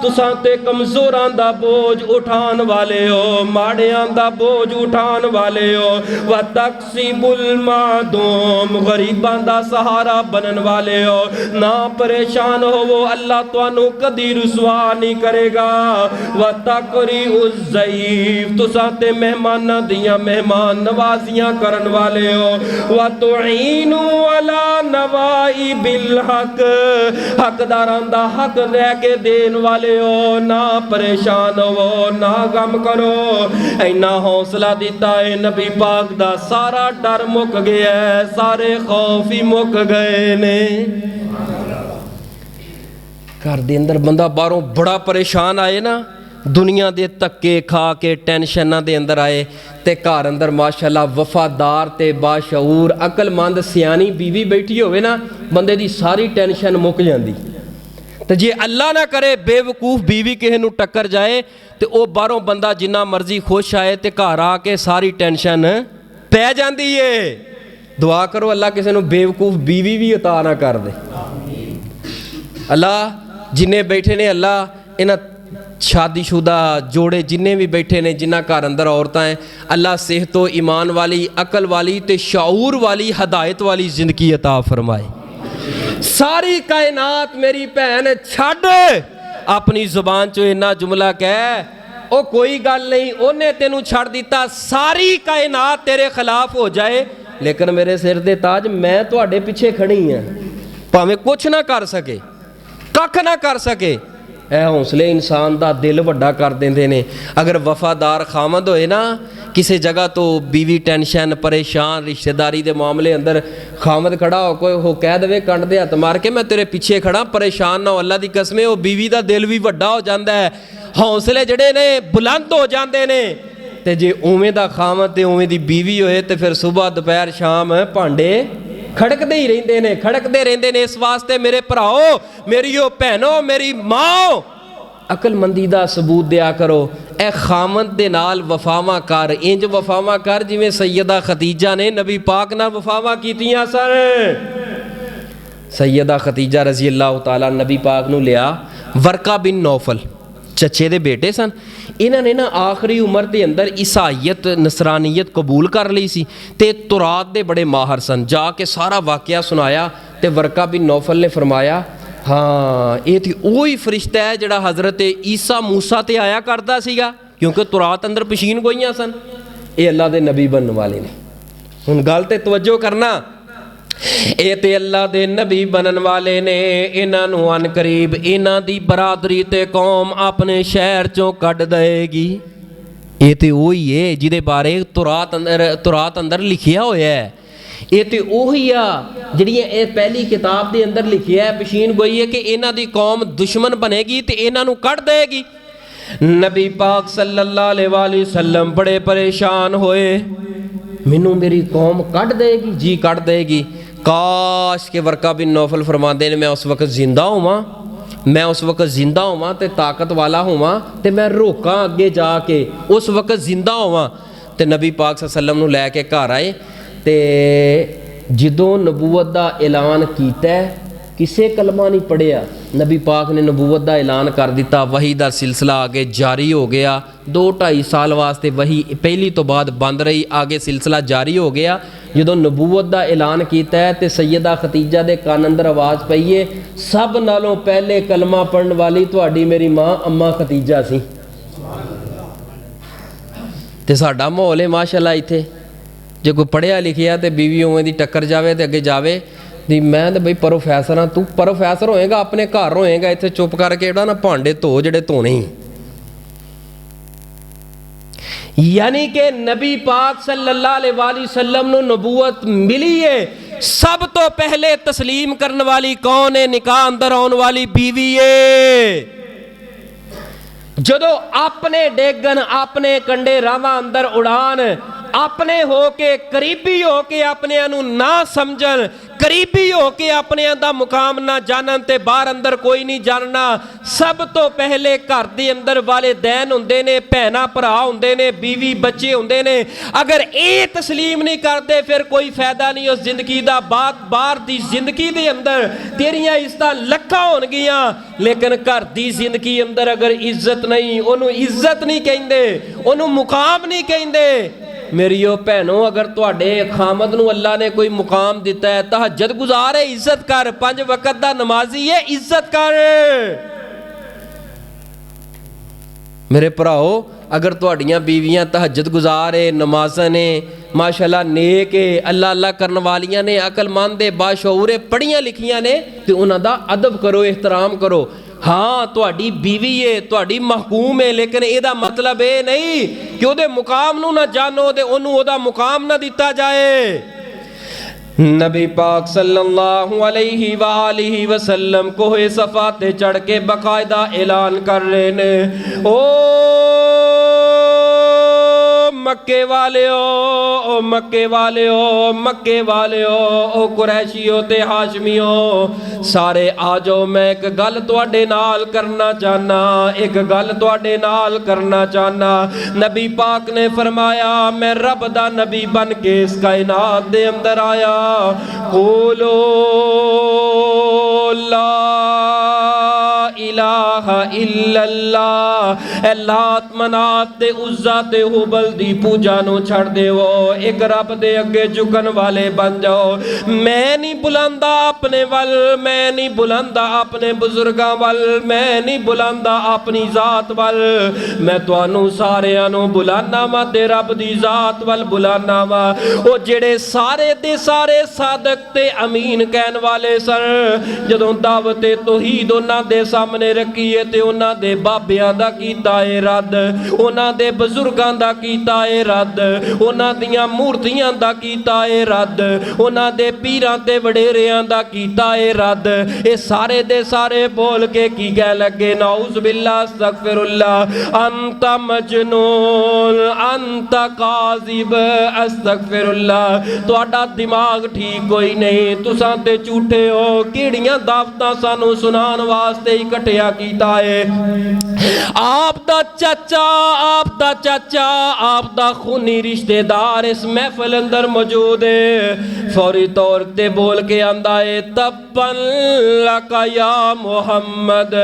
तुसां ते कमजोरां दा बोझ उठान वाले हो, माड़ियां दा बोझ उठान वाले हो। व तक्सिबुल मादूम, गरीबां दा सहारा बनन वाले हो। ना परेशान होवो, अल्लाह तुहानू कदी रुसवा नहीं करेगा। व तकरीउज ज़ईफ, तुसां ते मेहमानां दियां मेहमान नवाजियां करन वाले हो। व तुईनु अला नवाई बिल हक, हकदारां दा हक लैके देन वाले हो। ना परेशान हो ना गम करो। इन्ना हौसला दिता है नबी पाक दा, सारा डर मुक गया है, सारे खौफ ही मुक गए ने। घर दे अंदर बंदा बाहरों बड़ा परेशान आए ना, दुनिया दे धक्के खा के टेंशनां दे अंदर आए, ते घर अंदर माशाअल्लाह वफादार ते बाशऊर अकलमंद सियानी बीवी बैठी होवे ना, बंदे दी सारी टेंशन मुक जाती। तो जे अल्लाह ना करे बेवकूफ़ बीवी किसी नूं टक्कर जाए, तो वह बाहरों बंदा जिन्ना मर्जी खुश आए, तो घर आके सारी टेंशन पै जाती है। दुआ करो अल्लाह किसी नूं बेवकूफ़ बीवी भी अता ना कर दे। अल्लाह जिन्ने बैठे ने, अल्लाह इन्हां शादीशुदा जोड़े जिन्ने भी बैठे ने, जिन्हां घर अंदर औरतां हैं, अल्लाह सेहतो ईमान वाली अकल वाली ते शाऊर वाली हदायत वाली जिंदगी अता फरमाए। सारी कायनात मेरी भैन छड़ अपनी जुबान चो इन्ना जुमला कह ओ कोई गल नहीं, उन्हें तेनू छड़ दिता, सारी कायनात तेरे खिलाफ हो जाए, लेकिन मेरे सिर दे ताज मैं तुहाडे पिछे खड़ी हाँ, भावें कुछ ना कर सके, कख ना कर सके। ਇਹ हौसले इंसान का दिल वड्डा कर देंदे ने। अगर वफादार खामद होए ना, किसी जगह तो बीवी टेंशन परेशान रिश्तेदारी के मामले अंदर खामद खड़ा हो कोई हो कह दे कंड दे हथ मार के मैं तेरे पीछे खड़ा, परेशान ना हो, अल्लाह की कसमें वो बीवी का दिल भी वड्डा हो जाता है, हौसले जड़े ने बुलंद हो जाते ने। ते जे उवें दा खामद ते उवें दी बीवी होए तो फिर सुबह दोपहर शाम भांडे खड़कते ही रहते हैं, खड़कते रहते हैं। इस वास्ते मेरे भराओ, मेरी भैनों, मेरी माओ, अकलमंदी का सबूत दिया करो। ए खामद दे नाल वफावां कर, इंज वफावां कर जिवें सैयदा खतीजा ने नबी पाक नाल वफावां कीतियां सन। सैयदा खतीजा रजी अल्लाह तआला नबी पाक नूं लिया, वरका बिन नौफल चचे दे बेटे सन। इन्होंने ना आखिरी उम्र के अंदर ईसाईयत नसरानीयत कबूल कर ली सी ते तुरात दे बड़े माहर सन। जाके सारा वाकया सुनाया तो वरका बिन नौफल ने फरमाया, हाँ ये तो वही फरिश्ता है जिहड़ा हज़रत ईसा मूसा ते आया करता सीगा, क्योंकि तुरात अंदर पशीन गोईयां सन। ये अल्लाह दे नबी बनने वाले ने। हुण गल ते तवज्जो करना, ये ते अल्लाह दे नबी बनन वाले ने। इन्हां नूं अन करीब इन्हां दी बरादरी ते कौम अपने शहर चों कढ देगी। ये ते वही है जिहदे बारे तुरात अंदर लिखिया होया है। ये तो उही आ जिहड़ी ये पहली किताब के अंदर लिखिया है, पशीन गोई है कि इन्हां दी कौम दुश्मन बनेगी तो इन्हां नूं कढ देगी। नबी पाक सल्लल्लाहु अलैहि वसल्लम बड़े परेशान होए, मैनू मेरी कौम कढ देगी जी, कढ देगी। काश के वरका बिन नौफल फरमाते ने मैं उस वक्त जिंदा होवां, मैं उस वक्त जिंदा होवां ते ताकत वाला होवां ते मैं रोकां अगे जाके, उस वक्त जिंदा होवां। ते नबी पाक सल्लल्लाहु अलैहि वसल्लम नूं लैके घर आए ते जदों नबूवत का ऐलान किया, किसे कलमा नहीं पढ़िया, नबी पाक ने नबूवत का ऐलान कर दिता। वही का सिलसिला आगे जारी हो गया। 2-2.5 साल वास्ते वही पहली तो बाद बंद रही, आगे सिलसिला जारी हो गया। जदों नबूवत का ऐलान किया तो सैयदा खतीजा के कान अंदर आवाज़ पई है, सब नालों पहले कलमा पढ़न वाली तुहाडी मेरी माँ अम्मा खतीजा सी। ते साडा माहौल है माशाअल्लाह, इत्थे जो कोई पढ़िया लिखिया तो बीवी उवें दी टक्कर जाए तो अगे जाए दी, मैं तो बई प्रोफैसर हाँ, तू प्रोफैसर होएगा अपने घर होएगा, इत्थे चुप करके जेड़ा ना भांडे धो जेड़े धोने ही। यानी कि नबी पाक सल्लल्लाहु अलैहि वसल्लम नूं नबूवत मिली है, सब तो पहले तस्लीम करने वाली कौन है? निकाह अंदर आने वाली बीवी है। जदों अपने डेगन अपने कंडे रावां अंदर उड़ान, अपने हो के करीबी हो के अपने ना समझन, करीबी हो के अपने दा मुकाम ना जानन ते बाहर अंदर कोई नहीं जानना। सब तो पहले घर दे अंदर वाले दैन हुंदे ने, भैना भरा हुंदे ने, बीवी बच्चे हुंदे ने। अगर ये तस्लीम नहीं करते फिर कोई फायदा नहीं उस जिंदगी दा। बाहर दी जिंदगी दे अंदर तेरियां इज्जतां लखां होणगियां, लेकिन घर दी जिंदगी अंदर अगर इज्जत नहीं, ओनू इज्जत नहीं कहिंदे, ओनू मुकाम नहीं कहिंदे। मेरियो भैनों, अगर तुहाडे खामद नूं अल्लाह ने कोई मुकाम दिता है, तहज्जुद गुजार है, इज्जत कर। 5 वक्त दा नमाजी है, इज्जत कर। मेरे भराओ, अगर तुहाडियां बीवियां तहज्जुद गुजार है, नमाज़न है, माशाअल्लाह नेक है, अल्लाह अल्लाह करने वालियां ने, अकलमंद है, बाशऊर है, पढ़ियां लिखियां ने, तो उन्हां दा अदब करो, एहतराम करो। हाँ तुहाडी बीवी है, तुहाडी महकूम है, लेकिन ਇਹਦਾ मतलब ये नहीं कि ਉਹਦੇ मुकाम ਨੂੰ ना जानो ते ਉਹਨੂੰ ਉਹਦਾ मुकाम ना दिता जाए। नबी पाक सल्लल्लाहु अलैहि वालिहि वसल्लम कोहे सफा ते चढ़ के बाकायदा ऐलान कर रहे ने, ओ मक्के वाले ओ मक्के वाले ओ मक्के वाले ओ कुरैशियो ते हाशमियो, सारे आ जाओ, मैं एक गल तुहाडे नाल करना चाहना, एक गल तुहाडे नाल करना चाहना। नबी पाक ने फरमाया, मैं रब दा नबी बन के इस कायनात दे अंदर आया। बोलो ला इलाहा इल्लल्लाह ए लात मनात ते उज़्ज़ा ते हुबल दी पूजा नू छड़ देवो, एक रब दे अगे झुकन वाले बन जाओ। मैं नहीं बुलांदा अपने वल, मैं नहीं बुलांदा अपने बुजुर्गां वल, मैं नहीं बुलांदा अपनी जात वल, मैं तुहानू सारियां नू बुलाना वा ते रब दी जात वल बुलाना वा। ओ जेड़े सारे दे सारे सादक ते अमीन कहन वाले सन, जदों दावत तौहीद उन्हां दे सामने रखी है ते उन्हां दे बाबियां दा कीता है रद्द, उन्हां दे बजुर्गां दा कीता है रद्द, उन्हां दियां मूर्तियां दा कीता है रद्द, उन्हां दे पीरां ते वडेरियां दा कीता है रद्द। ये सारे दे सारे बोल के की कह लगे, नाउज़ बिल्लाह अस्तगफिरुल्लाह, अंत मजनून अंत काज़िब अस्तगफिरुल्लाह। तुहाडा दिमाग ठीक कोई नहीं, तुसां ते झूठे हो। किहड़ियां दावतां सानू सुनान वास्ते इकट्ठिया कीता है। आप दा चाचा, आप दा चाचा, आप दा खूनी रिश्तेदार इस महफिल अंदर मौजूद है। फौरी तौर ते बोल के आंदा है, तब्बन लका या मुहम्मद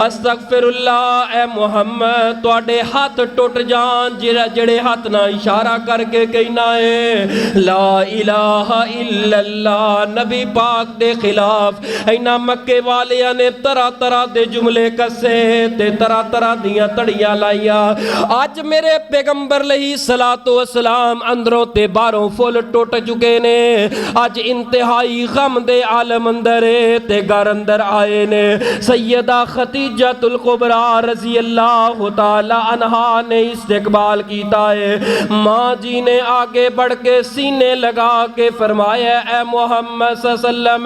अस्तगफिरुल्लाह। ए मुहम्मद तुहाडे हाथ टुट जान, जेड़े हाथ ना इशारा करके कहना है ला इलाहा इल्लल्लाह। नबी पाक दे खिलाफ इन्हां मक्के वालियां ने तरह तरह दे जुमले कसे ते तरह तरह दियां तड़ियां लाइया। अज मेरे पैगंबर लही सलातो वसलाम अंदरों ते बाहरों फुल टुट चुके ने। अज इंतहाई गम दे आलम अंदर ते घर अंदर आए ने। सैयदा खतीजतुल कुबरा रज़ी अल्लाह तआला अन्हा ने इस्तकबाल कीता है। माँ जी ने आगे बढ़ के सीने लगा के फरमाया, ए मोहम्मद सल्लम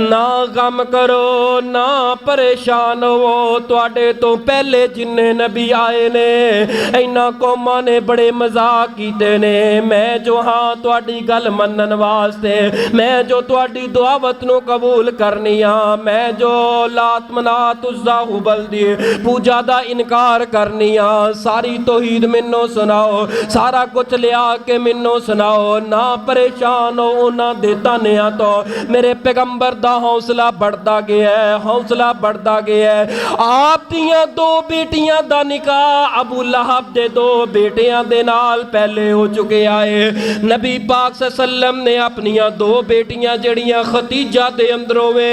ना गम करो ना परेशान हो, तुहाडे तो पहले जिन्ने नबी आए ने इन्हां कौमां ने बड़े मजाक कीते ने। मैं जो हाँ तुहाडी गल मनन वास्ते, मैं जो तुहाडी दुआवत नू कबूल करनी हाँ, मैं जो लात मनात उज़्ज़ा हुबल दी पूजा दा इनकार करनी हाँ, सारी तौहीद मैनू सुनाओ, सारा कुछ लिया के मैनू सुनाओ। ना परेशान हो उन्हां दे तानियां तो मेरे पैगंबर दा हौसला बढ़ता गया है, हौसला बढ़ता गया है। आप दियां दो बेटियां दा निकाह अबू लहब दे दो बेटियां दे नाल पहले हो चुके आए। नबी पाक सल्लम ने अपनियां दो बेटियां जड़ियां खतीजा दे अंदरों वे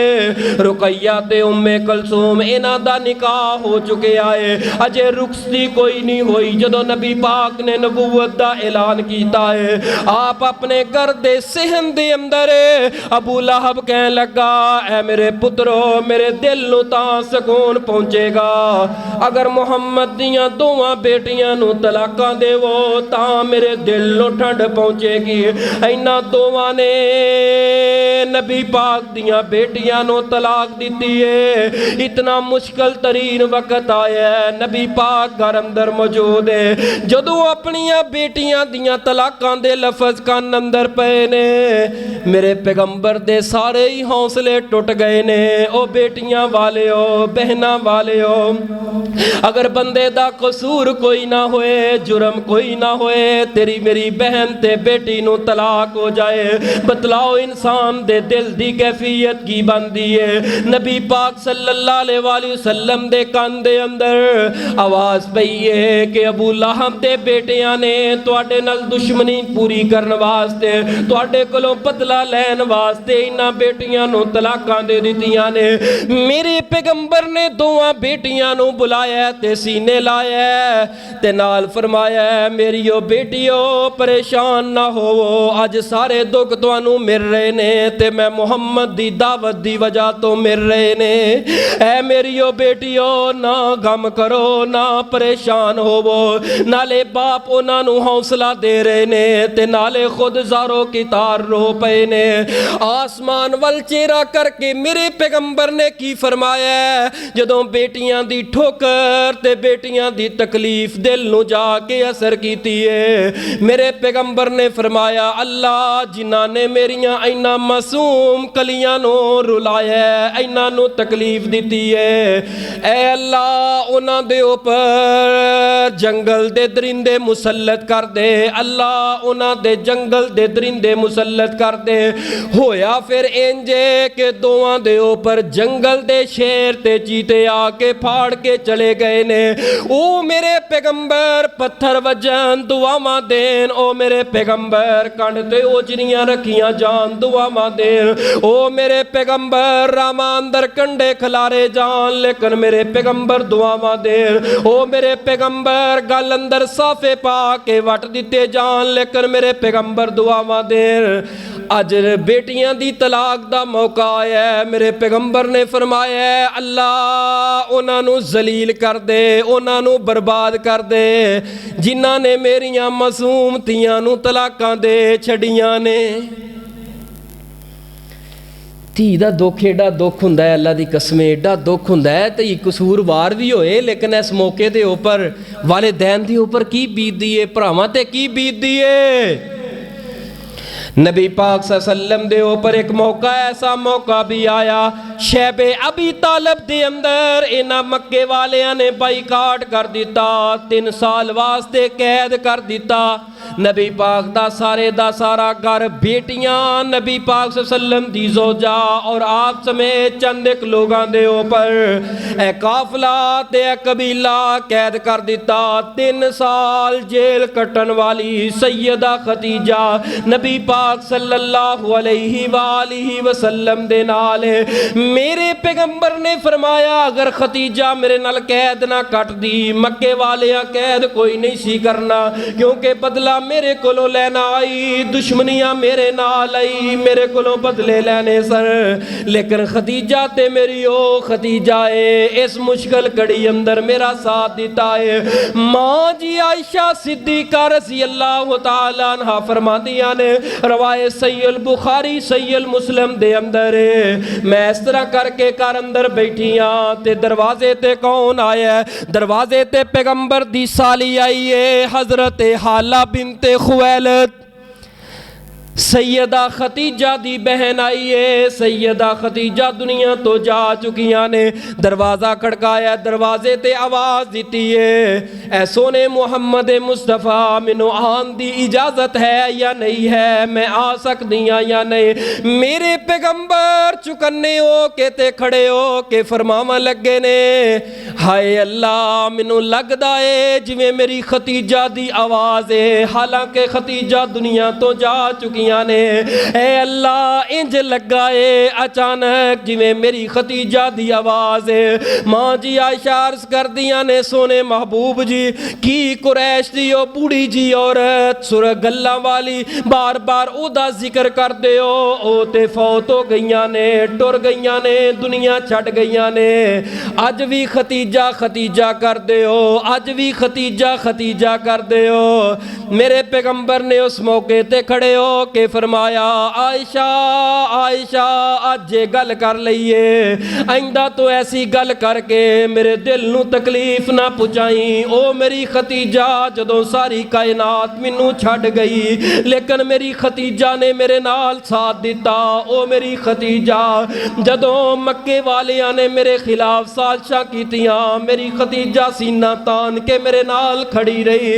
रुकैया ते उम्मे कलसूम, इन्हां दा निकाह हो चुके आए। अजे रुखसती कोई नहीं हुई जदों नबी पाक ने नबूवत दा ऐलान कीता है। आप अपने घर दे सहन दे अंदर अबू लहब कहन लगा, ऐ मेरे पुत्रो मेरे दिल नू तां सकून पहुंचेगा अगर मुहम्मद दियां दोवां बेटियां नू तलाकां देवो, तां मेरे दिल नू ठंड पहुंचेगी। इन्हां दोवां ने नबी पाक दियां बेटियां नू तलाक दिती है। इतना मुश्किल तरीन वक्त आया है, नबी पाक घर अंदर मौजूद है। जदों अपनियां बेटियां दियां तलाकां दे लफज कान अंदर पे ने, मेरे पैगंबर दे सारे ही हौसले टुट गए ने। ओ बेटियां वाले हो, बहना वाले हो, अगर बंदे दा कसूर कोई ना होए, जुर्म कोई ना होए, तेरी मेरी बहन ते बेटी नू तलाक हो जाए, बतलाओ इंसान दे दिल दी कैफियत की बनदी है। नबी पाक सल्लल्लाहु अलैहि वसल्लम दे कान दे अंदर आवाज पई है कि अबू लहब दे बेटियां ने तुहाडे नाल दुश्मनी पूरी करन वास्ते, तुहाडे कोलों बदला लैन वास्ते इन्हां बेटियां नू तलाकां दे दित्तियां ने। मेरे पैगंबर ने दोवां बेटियां नू बुलाया ते सीने लाया ते नाल फरमाया, मेरी ओ बेटियो परेशान ना होवो, अज सारे दुख तुहानू मिल रहे ने ते मैं मुहम्मद दी दावत दी वजह तो मिल रहे ने। ऐ मेरी ओ बेटियो ना गम करो ना परेशान होवो। नाले बाप उन्हां नू हौसला दे रहे ने ते नाले खुद ज़ारो की तार रो पे ने। आसमान वल चेहरा करके मेरे पैगंबर ने की फरमाया, जदों बेटियां दी ठोकर ते बेटियां दी तकलीफ दिल नू जाके असर कीती है, मेरे पैगंबर ने फरमाया, अल्लाह जिन्हां ने मेरियां इन्हां मासूम मासूम कलियां नू रुलाया, इन्हां नू तकलीफ दिती है। ऐ अल्लाह उन्हां दे उपर जंगल दे दरिंदे मुसल्लत कर दे, अल्लाह उन्हां दे जंगल दे दरिंदे मुसल्लत कर दे। होया फिर इंजे के दोवां दे उपर जंगल दे शेर ते चीते आके फाड़ के चले गए ने। ओ मेरे पैगंबर पत्थर वजन दुआवां देन, ओ मेरे पैगंबर कंड ते ओजरियां रखियां जान दुआवां देन। ओ मेरे पैगंबर रामा अंदर कंडे खलारे जान, लेकिन मेरे पैगंबर दुआवां देन। ओ मेरे पैगंबर गल अंदर साफे पा के वट दिते जान, लेकिन मेरे पैगंबर दुआवां देन। अज बेटियां दी तलाक दा मौका आया, मेरे पैगंबर ने फरमाया अल्लाह उन्हां नू जलील कर दे, उन्हां नू बर्बाद कर दे जिन्हां ने मेरियां मासूम तियां नू तलाकां दे छड़ियां ने। धी दा दुख एडा दुख हुंदा है, अल्लाह दी कसम एडा दुख हुंदा है। धी कसूरवार भी होए, लेकिन इस मौके दे उपर वालिदैन दे उपर की बीतदी है, भरावां ते की बीतदी है। नबी पाक सल्लम दे ऊपर एक मौका ऐसा मौका भी आया, शैबे अबी तालब दे अंदर इन्हां मक्के वालियां ने बाईकाट कर दिता, 3 साल वास्ते कैद कर दिता। नबी पाक दा सारा घर बेटियां नबी पाक सल्लम दी ज़ौजा और आप समेत चंद एक लोगां दे ऊपर ए काफिला ते कबीला कैद कर दिता। 3 साल जेल कटन वाली सैयदा खदीजा नबी पाक सल्लल्लाहु अलैहि वसल्लम दे नाल। मेरे पैगंबर ने फरमाया अगर खदीजा मेरे नाल कैद ना कट दी, मक्के वालियां कैद कोई नहीं सी करना, क्योंकि बदला मेरे कोलों लेना आई, दुश्मनियां मेरे नाल आई, मेरे कोलों बदले लेने सर। लेकिन खदीजा ते मेरी ओ खदीजा है, इस मुश्किल घड़ी अंदर मेरा साथ दिता है। माँ जी आयशा सिद्दीका रज़ी अल्लाह तआला अन्हा फरमादियां ने, रवाए सहीह बुखारी सहीह मुस्लिम दे अंदर है, मैं इस तरह करके घर अंदर बैठी हाँ ते दरवाजे ते कौन आया, दरवाजे ते पैगंबर दी साली आई है, हजरत हाला बिनते खुवैलद सैयदा खदीजा दी बहन आई है। सैयदा खदीजा दुनिया तो जा चुकियां ने। दरवाज़ा खड़काया, दरवाजे ते आवाज़ दी है, ऐ सोने मुहम्मद मुस्तफ़ा मैनू आन दी इजाज़त है या नहीं है, मैं आ सकदी हाँ या नहीं। मेरे पैगंबर चुकन्ने हो के ते खड़े हो के फरमावा लगे ने, हाय अल्लाह मैनू लगदा है जिवें मेरी खदीजा दी आवाज़ है, हालांकि खदीजा दुनिया तो जा चुकी ने। ए अल्लाह इंज लगा है अचानक जिवें मेरी खदीजा दी आवाज़ है। माँ जी आयशा अर्ज़ कर दिया ने, सोने महबूब जी की कुरैश दी ओ बूढ़ी जी औरत सुर गल्लां वाली बार बार ओदा जिक्र कर दे हो, ओ ते फौत हो गईयां ने, टुर गईयां ने, दुनिया छड़ गईयां ने। अज भी खदीजा खदीजा कर दे हो, अज भी खदीजा खदीजा कर दे हो। मेरे पैगंबर ने उस मौके ते खड़े हो के फरमाया आयशा आयशा अज ये गल कर लईए, आइंदा तो ऐसी गल करके मेरे दिल नू तकलीफ ना पहुंचाई। ओ मेरी खदीजा जदों सारी कायनात मैनू छड़ गई, लेकिन मेरी खदीजा ने मेरे नाल साथ दिता। ओ मेरी खदीजा जदों मक्के वालियां ने मेरे खिलाफ साजिशां कीतियां, मेरी खदीजा सीना तान के मेरे नाल खड़ी रही।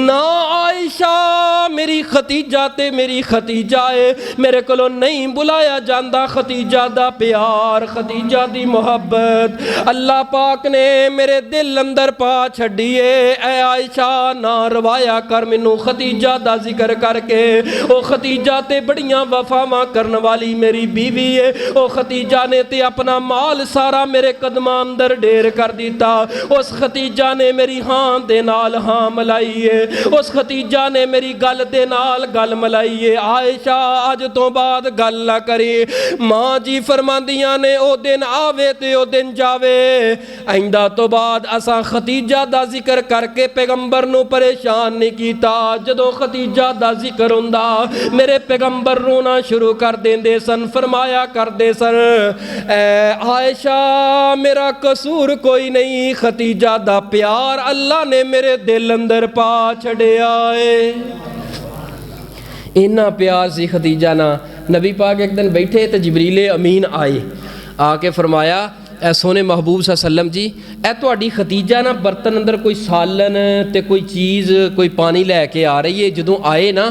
ना आयशा मेरी खदीजा ते मेरी खदीजा है, मेरे को नहीं बुलाया जाता खदीजा दा प्यार, खदीजा दी मोहब्बत अल्लाह पाक ने मेरे दिल अंदर पा छड़ी है। ऐ आयशा ना रवाया कर मैनू खदीजा दा जिक्र करके। ओ खदीजा ते बड़ियां वफावां करन वाली मेरी बीवी है। ओ खदीजा ने ते अपना माल सारा मेरे कदमां अंदर ढेर कर दिता। उस खदीजा ने मेरी हां दे नाल हां मलाई है, उस खदीजा ने मेरी गल दे नाल गल मलाई है। आयशा अज तो बाद गल ना करी। मां जी फरमांदियां ने ओ दिन आवे ते ओ दिन जावे, आइंदा तो बाद असा खदीजा दा जिक्र करके पैगंबर नू परेशान नहीं कीता। जदों खदीजा दा जिक्र हुंदा मेरे पैगंबर रोना शुरू कर देंदे सन, फरमाया करदे सन ऐ आयशा मेरा कसूर कोई नहीं, खदीजा दा प्यार अल्लाह ने मेरे दिल अंदर पा छड़िया है। इन्ना प्यार सी खदीजा ना नबी पाक एक दिन बैठे तो जबरील अमीन आए, आके फरमाया ए सोने महबूब सल्लम जी, ए तुहाडी खतीजा ना बर्तन अंदर कोई सालन ते कोई चीज़ कोई पानी लैके आ रही है, जदों आए ना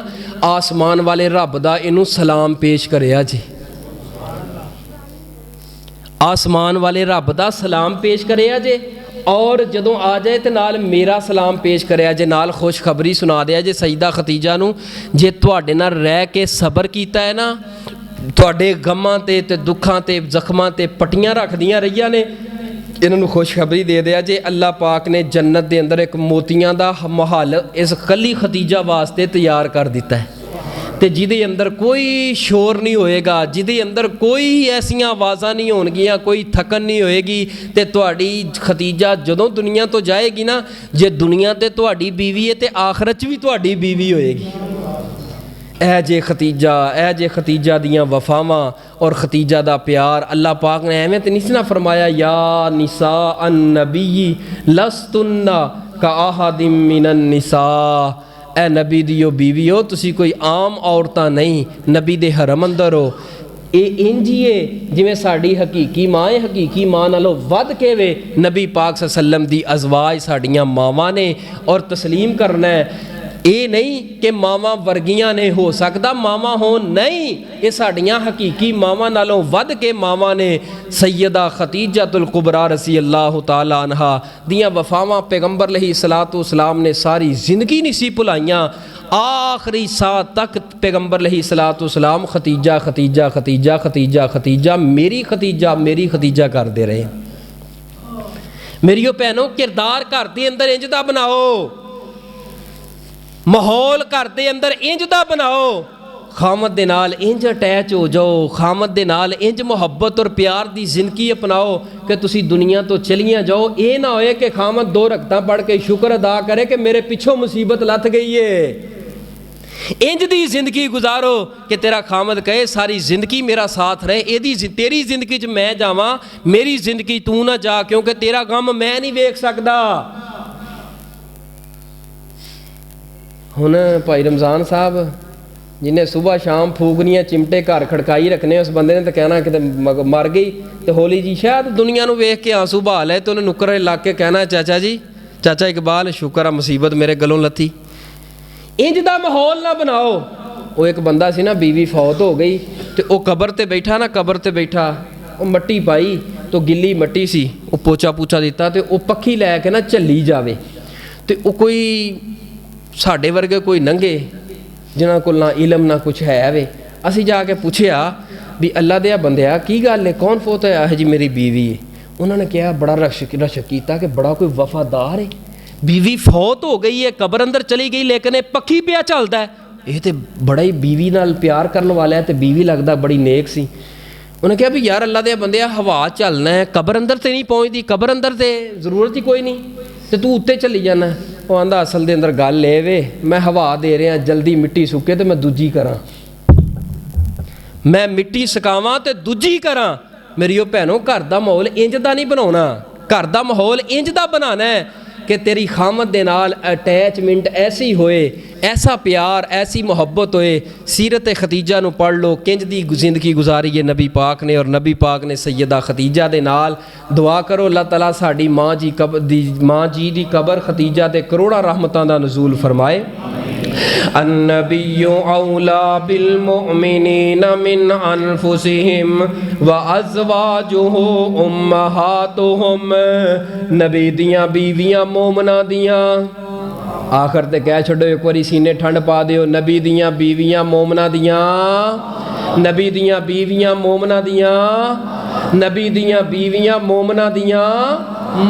आसमान वाले रब दा इनू सलाम पेश करिया जी, आसमान वाले रब दा सलाम पेश करिया जे, और जदों आ जाए तो नाल मेरा सलाम पेश करिया जे, नाल खुशखबरी सुना दिया जे सईदा खतीजा नू, जे तुहाडे नाल रह के सबर कीता है ना, तुहाडे गमां ते दुखां ते जख्मां ते पट्टियां रखदियां रहियां ने, इन्होंने खुशखबरी दे दिया जे अल्लाह पाक ने जन्नत के अंदर एक मोतियां दा महल इस कली खतीजा वास्ते तैयार कर दिता है, तो जिदे अंदर कोई शोर नहीं होएगा, जिदे अंदर कोई ऐसियां आवाज़ां नहीं होणगियां, कोई थकन नहीं होएगी, तो तुहाडी खतीजा जदों दुनिया तो जाएगी ना, जे दुनिया ते तुहाडी बीवी है तो आखरत भी तुहाडी बीवी होएगी। ए जे खतीजा दियाँ वफावां और खतीजा दा प्यार, अल्लाह पाक ने एवें तो नहीं ना फरमाया या निसा अन नबी लस्तुन्ना का आहदिम मिनन निसा, ए नबी दियो बीवी हो, तुसी कोई आम औरतां नहीं, नबी दे हरम अंदर हो। ये इंज ही है जिवें साडी हकीकी माँ है, हकीकी माँ नालों वध के वे नबी पाक सल्लम दी अज़वाज साडियां मावां ने, और तस्लीम करना है ये नहीं कि मावां वर्गियां ने, हो सकता मावां हो नहीं, ये साडियां हकीकी मावां नालों वध के मावां ने। सैयदा खतीजतुल कुबरा रज़ी अल्लाह तआला अन्हा दियां वफावां पैगंबर अलैहिस्सलातु वस्सलाम ने सारी ज़िंदगी नहीं सी भुलाइयां, आखिरी साह तक पैगंबर अलैहिस्सलातु वस्सलाम खतीजा खतीजा खतीजा खतीजा खतीजा मेरी खतीजा करते रहे। मेरियो भैनों, किरदार घर के अंदर इंज दा बनाओ, माहौल घर के अंदर इंज दा बनाओ, खामद दे नाल इंज अटैच हो जाओ, खामद दे नाल इंज मुहब्बत और प्यार की जिंदगी अपनाओ कि तुसी दुनिया तो चलियां जाओ। ये ना होए कि खामद 2 रकतां पढ़ के शुक्र अदा करे कि मेरे पिछों मुसीबत लथ गई है। इंज दी जिंदगी गुजारो कि तेरा खामद कहे सारी जिंदगी मेरा साथ रहे, एदी तेरी जिंदगी च मैं जावां, मेरी जिंदगी तू ना जा, क्योंकि तेरा गम मैं नहीं वेख सकदा। हुण भाई रमज़ान साहब जिन्हें सुबह शाम फूकनियाँ चिमटे घर खड़काई रखने, उस बंदे ने तो कहना कि मर गई, तो होली जी शायद दुनिया को वेख के आंसू बहा ले, तो उन्हें नुक्कर लग के कहना चाचा जी, चाचा इकबाल शुक्र आ मुसीबत मेरे गलों लथी। इंज दा माहौल ना बनाओ। वो एक बंदा सी ना, बीवी फौत हो गई, तो वह कबर ते बैठा ना, कबर ते बैठा वो मट्टी पाई, तो गिली मट्टी सी, वो पोचा पूचा दिता, तो वह पक्खी लैके ना झली जावे, तो वह कोई साढ़े वर्गे कोई नंगे जिन्होंने को ना इलम ना कुछ है वे, असी जाके पूछया भी अल्लाह दिया बंदिया की गल है, कौन फोत है? है जी मेरी बीवी है। उन्होंने कहा बड़ा रश किया कि बड़ा कोई वफादार है, बीवी फौत हो गई है, कबर अंदर चली गई, लेकिन ये पक्खी पिया चलता है, ये तो बड़ा ही बीवी नाल प्यार करने वाला है, तो बीवी लगता बड़ी नेक सी। उन्हें कहा भी यार अल्लाह दिया बंदिया हवा चलना है, कबर अंदर तो नहीं पहुँचती, कबर अंदर तो जरूरत ही कोई नहीं, तो तू उत्ते चली जाना। वो आंदा असल के अंदर गल ये वे, मैं हवा दे रहा जल्दी मिट्टी सुके तो मैं दूजी करा, मैं मिट्टी सकावां तो दूजी करा। मेरी भैनों, घर का माहौल इंज दा नहीं बनाना, घर का माहौल इंज दा बनाना है कि तेरी खामद दे नाल अटैचमेंट ऐसी होए, ऐसा प्यार ऐसी मुहब्बत होए। सीरत खतीजा नू पढ़ लो, किंज दी जिंदगी गुजारी है नबी पाक ने, और नबी पाक ने सैयदा खतीजा दे नाल दुआ करो अल्लाह तआला साडी माँ जी दी कबर खतीजा ते करोड़ा रहमतां दा नज़ूल फरमाए। अन्नबिय्यु औला बिल मुमिनीना मिन अनफुसिहिम व अज़वाजुहु उम्महातुहुम। नबी दियां बीवियां मोमना दियां, आखिर ते कह छो एक बारी सीने ठंड पा दियो, नबी दियां बीवियां मोमना दियां, नबी दियां बीवियां मोमना दियां, नबी दियां बीवियां मोमना दियां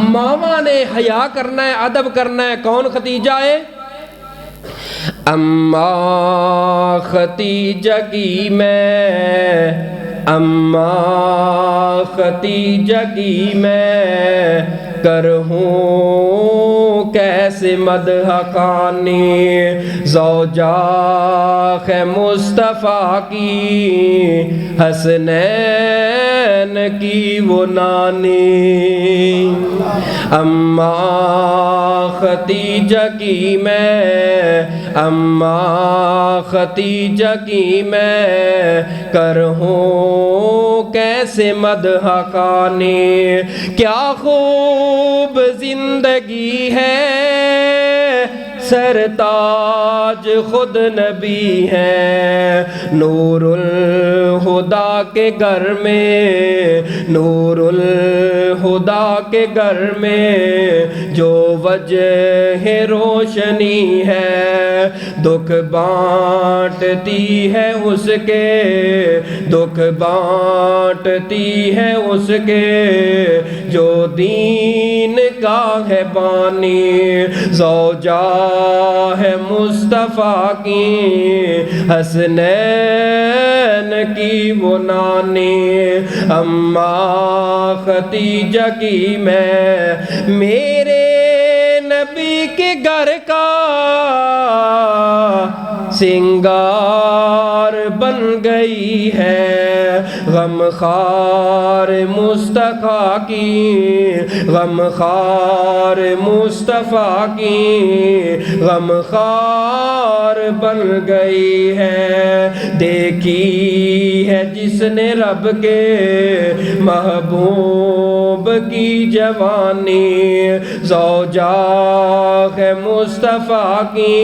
मावां ने हया करना है, अदब करना है। कौन खतीजा है? अम्मा खतीजा की मैं, अम्मा खतीजा की मैं करहूँ कैसे मदहकानी, ज़ौजा खे मुस्तफ़ा की हसनैन की वो नानी। अम्मा खतीजा की मैं, अम्मा खतीजा की मैं करहूँ कैसे मदह खाने, क्या खूब जिंदगी है सरताज खुद नबी है। नूरुल हुदा के घर में, नूरुल हुदा के घर में जो वजह रोशनी है, दुख बांटती है उसके, दुख बांटती है उसके जो दीन का है बानी। ज़ौजा है मुस्तफ़ा की हसनैन की वो नानी, अम्मा खतीजा की मैं मेरे नबी के घर का सिंगार बन गई है। गमखार मुस्तफ़ा की, गमखार मुस्तफ़ा की गमखार बन गई है। देखी है जिसने रब के महबूब की जवानी, ज़ौजा है मुस्तफ़ा की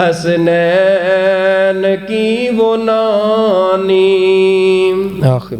हसनैन की वो नानी। आखिर